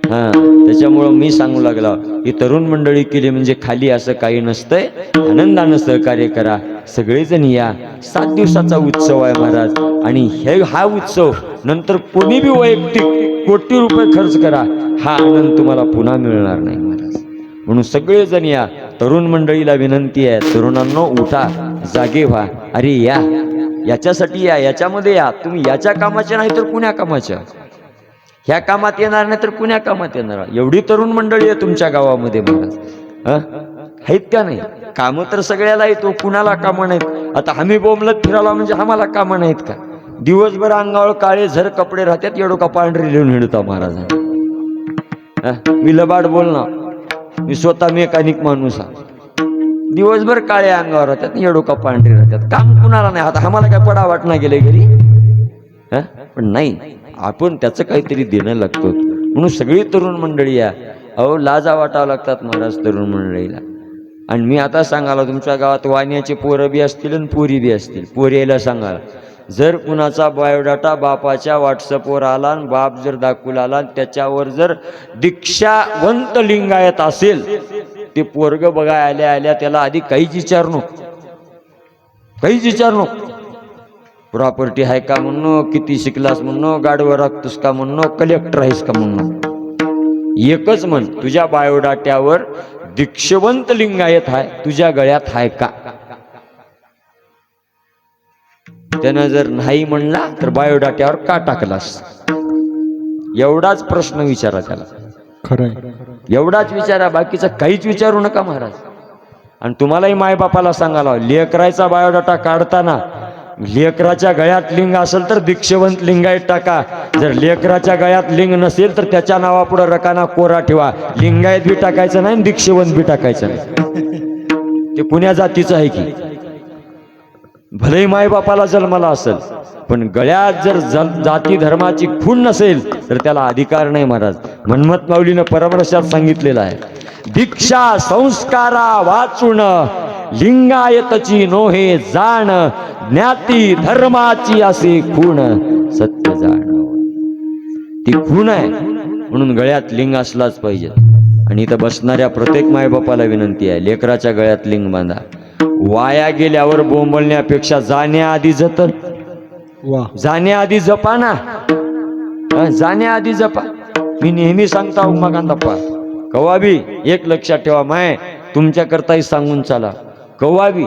हा त्याच्यामुळं मी सांगू लागला ही तरुण मंडळी केली म्हणजे खाली असं काही नसतंय आनंदानं सहकार्य करा सगळेजण या 7 दिवसाचा उत्सव आहे महाराज आणि हा उत्सव नंतर कोणी बी वैयक्तिक कोटी रुपये खर्च करा हा आनंद तुम्हाला पुन्हा मिळणार नाही महाराज म्हणून सगळेजण या तरुण मंडळीला विनंती आहे तरुणांनो उठा जागे व्हा अरे या याच्यासाठी या याच्यामध्ये या तुम्ही याच्या कामाचे नाही तर कुण्या कामाच्या ह्या कामात येणार नाही तर कुण्या कामात येणार एवढी तरुण मंडळी आहे तुमच्या गावामध्ये महाराज आहेत का नाही कामं तर सगळ्याला येतो कुणाला कामं नाहीत आता आम्ही बोंबलत फिरायला म्हणजे आम्हाला कामं नाहीत का दिवसभर अंगावर काळे झर कपडे राहतात एवढं का पांढरी लिहून हिंडतो महाराजांना मी लबाड बोलणार मी स्वतः मेकॅनिक माणूस आहे दिवसभर काळे अंगावर राहतात एवढं का पांढरी राहतात काम कुणाला नाही आता आम्हाला काय पडा वाटणं गेले घरी पण नाही आपण त्याचं काहीतरी देणं लागतो म्हणून सगळी तरुण मंडळी या अहो लाजा वाटावं लागतात महाराज तरुण मंडळीला आणि मी आता सांगायला तुमच्या गावात वाण्याचे पोरं बी असतील आणि पोरी बी असतील पोरी यायला सांगायला जर कुणाचा बायोडाटा बापाच्या व्हॉट्सअपवर आला आणि बाप जर दाखवून आला आणि त्याच्यावर जर दीक्षावंत लिंगायत असेल ते पोरग बघा आल्या आल्या त्याला आधी काहीच विचारू नको प्रॉपर्टी आहे का म्हणणं, किती शिकलास म्हणणं, गाडीवर राखतोस का म्हणणं, कलेक्टर आहेस का म्हणणं. एकच म्हण, तुझ्या बायोडाट्यावर दीक्षवंत लिंगायत आहे, तुझ्या गळ्यात आहे का. त्यानं जर नाही म्हणला तर बायोडाट्यावर का टाकलास. एवढाच प्रश्न विचारा त्याला, खरंय. एवढाच विचारा, बाकीचं काहीच विचारू नका महाराज. आणि तुम्हालाही मायबापाला सांगायला, लेकराचा बायोडाटा काढताना लेकराच्या गळ्यात लिंग असेल तर दीक्षवंत लिंगायत टाका. जर लेकराच्या गळ्यात लिंग नसेल तर त्याच्या नावापुढे रकाना कोरा ठेवा. लिंगायत बी टाकायचं नाही, दीक्षवंत बी टाकायचं नाही. ते कुण्या जातीचं आहे की. भलेही मायबापाला जन्माला असेल, पण गळ्यात जर जाती धर्माची खूण नसेल तर त्याला अधिकार नाही महाराज. मन्मथ माऊलीनं परमरसात सांगितलेलं आहे, दीक्षा संस्कारा वाचून लिंगायतची नोहे जाण, ज्ञाती धर्माची असे खूण सत्य जाण. ती खूण आहे म्हणून गळ्यात लिंग असलाच पाहिजे. आणि इथं बसणाऱ्या प्रत्येक मायबापाला विनंती आहे, लेकराच्या गळ्यात लिंग बांधा. वाया गेल्यावर बोंबलण्यापेक्षा जाण्याआधी जतन, वा. जाण्याआधी जपा ना. जाण्याआधी जपा. मी नेहमी सांगता उमाकांतप्पा, कवाबी एक लक्षात ठेवा, माय तुमच्याकरताही सांगून चाला. कवाबी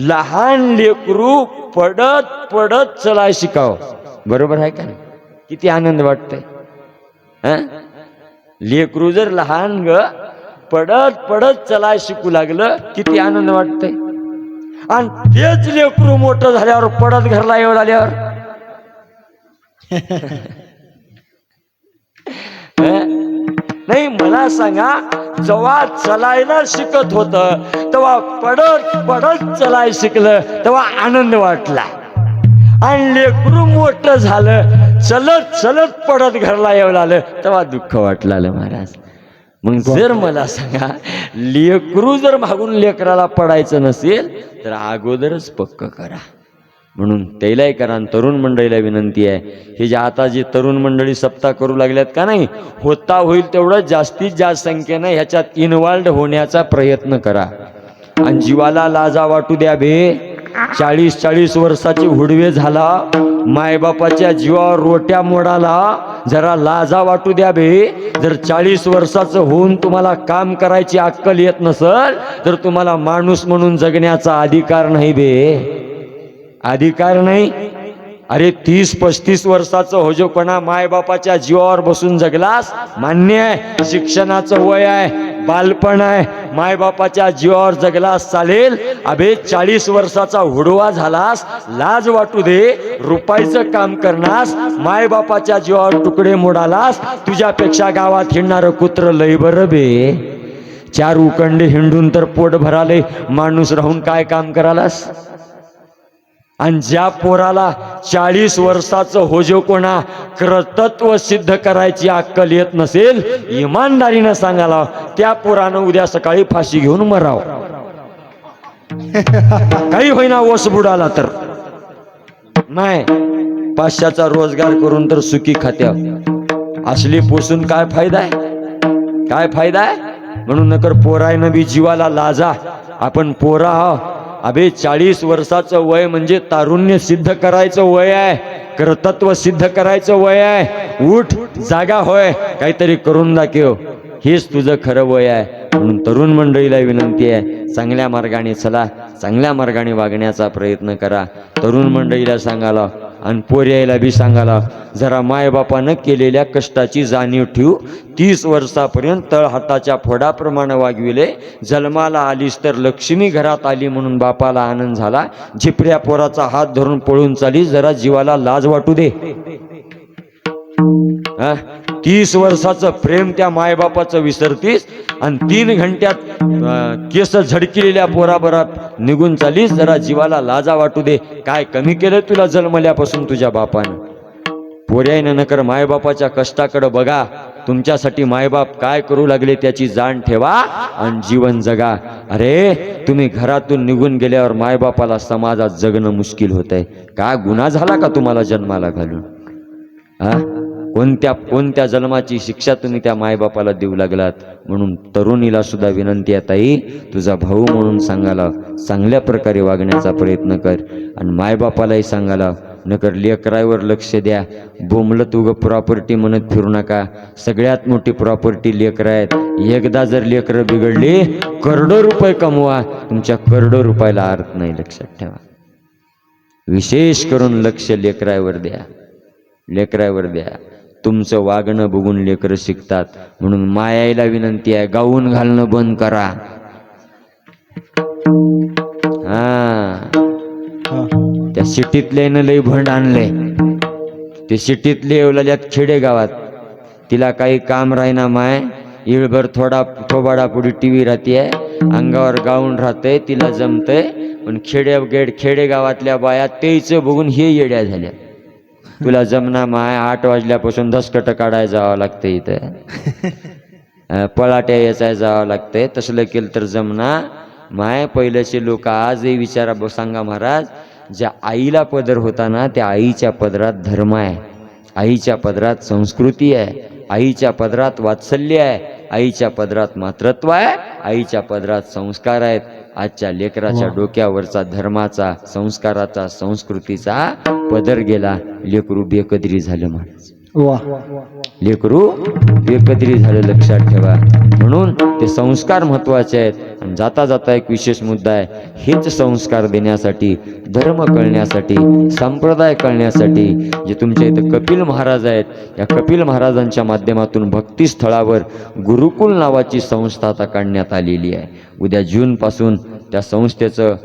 लहान लेकरू पडत पडत चला शिकाव. बरोबर आहे का नाही. किती आनंद वाटतंय. लेकरू जर लहान ग पडत पडत चला शिकू लागलं, किती आनंद वाटतंय. आणि तेच लेकरू मोठं झाल्यावर पडत घरला येऊ आल्यावर नाही. मला सांगा, जेव्हा चलायला शिकत होत तेव्हा पडत पडत चलाय शिकलं तेव्हा आनंद वाटला. आणि लेकरू मोठं झालं, चलत चलत पडत घरला येऊ आलं तेव्हा दुःख वाटलं महाराज. मग जर मला सांगा, लेकरू जर मागून लेकराला पडायचं नसेल तर अगोदरच पक्क करा. म्हणून त्यालाही करा. आणि तरुण मंडळीला विनंती आहे, हे जे आता जे तरुण मंडळी सप्ताह करू लागल्यात का नाही, होता होईल तेवढं जास्तीत जास्त संख्येनं ह्याच्यात इन्व्हॉल्ड होण्याचा प्रयत्न करा. आणि जीवाला लाजा वाटू द्या बे. 40-40 वर्षाची हुडवे झाला, मायबापाच्या जीवावर रोट्या मोडाला, जरा लाजा वाटू द्या बे. जर 40 वर्षाचं होऊन तुम्हाला काम करायची अक्कल येत नसल तर तुम्हाला माणूस म्हणून जगण्याचा अधिकार नाही बे. अधिकार नाही. अरे 30-35 वर्षाचं होजोपणा मायबापाच्या जीवावर बसून जगलास, मान्य आहे. शिक्षणाचं वय आहे, बालपण आहे, मायबापाच्या जीवावर जगलास चालेल. अबे 40 वर्षाचा हुडवा झालास, लाज वाटू दे. रुपायचं काम करणास, मायबापाच्या जीवावर तुकडे मोडालास. तुझ्यापेक्षा गावात हिंडणारं कुत्र लय बरं बे. 4 उकंडे हिंडून तर पोट भराले, माणूस राहून काय काम करालास. आणि ज्या पोराला 40 वर्षाचं होजोपणा कर्तृत्व सिद्ध करायची अक्कल येत नसेल, इमानदारीनं सांगाला, त्या पोरानं उद्या सकाळी फाशी घेऊन मराव. काही होईना ओस बुडाला तर नाही. 500चा रोजगार करून तर सुखी खात्या असली पोसून काय फायदा आहे. काय फायदा आहे. म्हणून नकर पोरायनं बी जीवाला लाजा. आपण पोरा अबे 40 वर्षाचं वय म्हणजे तारुण्य सिद्ध करायचं वय आहे, कर्तृत्व सिद्ध करायचं वय आहे. उठ, जागा होय, काहीतरी करून दाखव. हेच तुझं खरं वय आहे. म्हणून तरुण मंडळीला विनंती आहे, चांगल्या मार्गाने चला, चांगल्या मार्गाने वागण्याचा प्रयत्न करा. तरुण मंडळीला सांगाला आणि पोर्याला बी सांगाला, जरा मायबापानं केलेल्या कष्टाची जाणीव ठेवू. 30 वर्षापर्यंत तळहाताच्या फोडाप्रमाणे वागविले. जन्माला आलीस तर लक्ष्मी घरात आली म्हणून बापाला आनंद झाला. झिपऱ्या पोराचा हात धरून पळून चाली, जरा जीवाला लाज वाटू दे. 30 वर्षाचं प्रेम त्या मायबापाचं विसरतीस आणि 3 घंट्यात केस झडकिलेल्या पोराबरात निघून चालीस, जरा जीवाला लाजा वाटू दे. काय कमी केलं तुला जन्मल्यापासून तुझ्या बापानं. पोऱ्यानं नकर मायबापाच्या कष्टाकडे बघा. तुमच्यासाठी मायबाप काय करू लागले त्याची जाण ठेवा आणि जीवन जगा. अरे तुम्ही घरातून निघून गेल्यावर मायबापाला समाजात जगणं मुश्किल होतंय. काय गुन्हा झाला का तुम्हाला जन्माला घालून. कोणत्या जन्माची शिक्षा तुम्ही त्या मायबापाला देऊ लागलात. म्हणून तरुणीला सुद्धा विनंती आहे, ताई तुझा भाऊ म्हणून सांगायला चांगल्या प्रकारे वागण्याचा प्रयत्न कर. आणि मायबापालाही सांगायला नकर लेकरावर लक्ष द्या. बोंबलत उगं प्रॉपर्टी म्हणत फिरू नका. सगळ्यात मोठी प्रॉपर्टी लेकरं आहेत. एकदा जर लेकरं बिघडली करोडो रुपये कमवा, तुमच्या करोडो रुपयाला अर्थ नाही. लक्षात ठेवा. विशेष करून लक्ष लेकरावर द्या. लेकरावर द्या. तुमचं वागणं बघून लेकरं शिकतात. म्हणून मायाला विनंती आहे, गाऊन घालणं बंद करा. हा, त्या सिटीतल्यानं लय भंड आणलंय. ते सिटीतले येवल्यात खेडेगावात तिला काही काम राहीना माय. इळभर थोबाडा पुढे टीव्ही राहते, अंगावर गाऊन राहतंय, तिला जमतंय. पण खेडेगावातल्या बाया तेच बघून हे येड्या झाल्या. तुला जमना माय, 8 वाजल्यापासून दसकट काढायला जावं लागतं इथं, पळाट्या याचाय जावं लागतंय. तसलं केलं तर जमना माय. पहिल्याचे लोक आजही विचारा सांगा महाराज, ज्या आईला पदर होता ना, त्या आईच्या पदरात धर्म आहे, आईच्या पदरात संस्कृती आहे, आईच्या पदरात वात्सल्य आहे, आईच्या पदरात मातृत्व आहे, आईच्या पदरात संस्कार आहेत. आजच्या लेकराच्या डोक्यावरचा धर्माचा, संस्काराचा, संस्कृतीचा पदर गेला. लेकरू बेकदरी झालं महाराज. वा, लेकरू बेकदरी झालं. लक्षात ठेवा. म्हणून ते संस्कार महत्वाचे आहेत. आणि जाता जाता एक विशेष मुद्दा आहे, हेच संस्कार देण्यासाठी, धर्म कळण्यासाठी, संप्रदाय कळण्यासाठी जे तुमच्या इथं कपिल महाराज आहेत, या कपिल महाराजांच्या माध्यमातून भक्तिस्थळावर गुरुकुल नावाची संस्था आता काढण्यात आलेली आहे. उद्या जूनपासून त्या संस्थेचं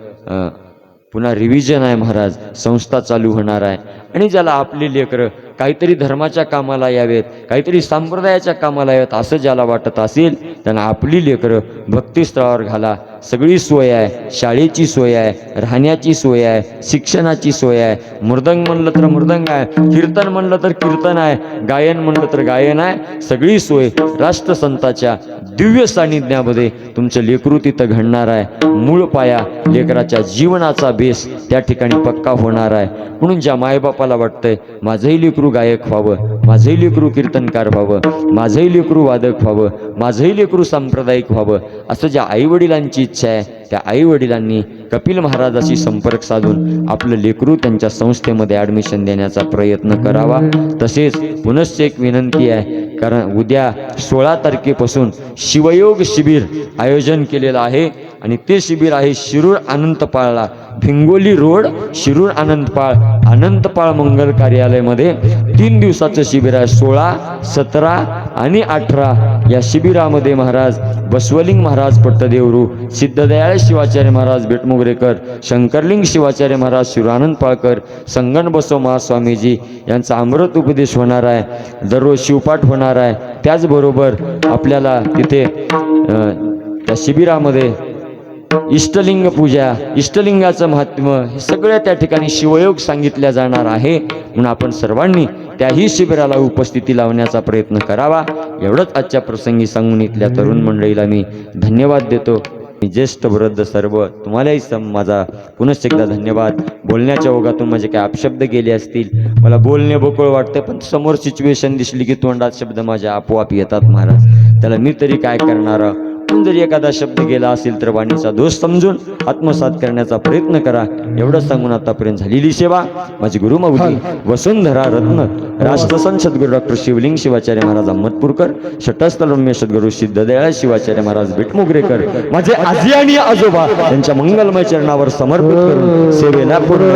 पुन्हा रिव्हिजन आहे महाराज. संस्था चालू होणार आहे. आणि ज्याला आपली लेकरं काहीतरी धर्माच्या कामाला यावेत, काहीतरी संप्रदायाच्या कामाला यावेत असं ज्याला वाटत असेल, त्यांना आपली लेकरं भक्तिस्थळावर घाला. सगळी सोय आहे. शाळेची सोय आहे, राहण्याची सोय आहे, शिक्षणाची सोय आहे. मृदंग म्हणलं तर मृदंग आहे, कीर्तन म्हणलं तर कीर्तन आहे, गायन म्हणलं तर गायन आहे. सगळी सोय राष्ट्रसंताच्या दिव्य सान्निध्यामध्ये तुमचं लेकरू तिथं घडणार आहे. मूळ पाया लेकराच्या जीवनाचा बेस त्या ठिकाणी पक्का होणार आहे. म्हणून ज्या मायबापाला वाटतंय माझंही लेकरू गायक व्हावं, माझंही लेकरू कीर्तनकार व्हावं, माझंही लेकरू वादक व्हावं, माझंही लेकरू सांप्रदायिक व्हावं, असं ज्या आईवडिलांची इच्छा आहे, त्या आईवडिलांनी कपिल महाराजाशी संपर्क साधून आपलं लेकरू त्यांच्या संस्थेमध्ये ॲडमिशन देण्याचा प्रयत्न करावा. तसेच पुनश्च एक विनंती आहे, कारण उद्या 16 तारखेपासून शिवयोग शिबिर आयोजन केलेलं आहे. आणि ते शिबिर आहे शिरूर अनंतपाळला, भिंगोली रोड, शिरूर अनंतपाळ मंगल कार्यालयामध्ये 3 दिवसाचं शिबिर आहे. 16, 17 आणि 18 या शिबिरामध्ये महाराज बसवलिंग महाराज पट्टदेवरू, सिद्धदयाळ शिवाचार्य महाराज बेटमुगरेकर, शंकरलिंग शिवाचार्य महाराज शिवरानंदपाळकर, संगण बसव महास्वामीजी यांचा अमृत उपदेश होणार आहे. दररोज शिवपाठ होणार आहे. त्याचबरोबर आपल्याला तिथे त्या शिबिरामध्ये इष्टलिंग पूजा, इष्टलिंगाचं महात्म्य हे सगळं त्या ठिकाणी शिवयोग सांगितल्या जाणार आहे. म्हणून आपण सर्वांनी त्याही शिबिराला उपस्थिती लावण्याचा प्रयत्न करावा. एवढंच आजच्या प्रसंगी सांगून इथल्या तरुण मंडळीला मी धन्यवाद देतो. ज्येष्ठ वृद्ध सर्व तुम्हालाही माझा पुनश्च एकदा धन्यवाद. बोलण्याच्या ओघातून माझे काही अपशब्द गेले असतील, मला बोलणे बोकळ वाटते, पण समोर सिच्युएशन दिसली की तोंडात शब्द माझ्या आपोआप येतात महाराज. त्याला मी तरी काय करणार. जरी एखादा शब्द गेला असेल तर वाणीचा दोष समजून आत्मसात करण्याचा प्रयत्न करा. एवढंच सांगून आतापर्यंत झालेली सेवा माझी गुरुमाऊली वसुंधरा रत्न राष्ट्रसंत सद्गुरू डॉक्टर शिवलिंग शिवाचार्य महाराज अहमदपूरकर, षटस्थलरम्य सद्गुरू सिद्धदयाळ शिवाचार्य महाराज बेटमुगरेकर, माझे आजी आणि आजोबा त्यांच्या मंगलमय चरणावर समर्पित करून सेवेला पूर्ण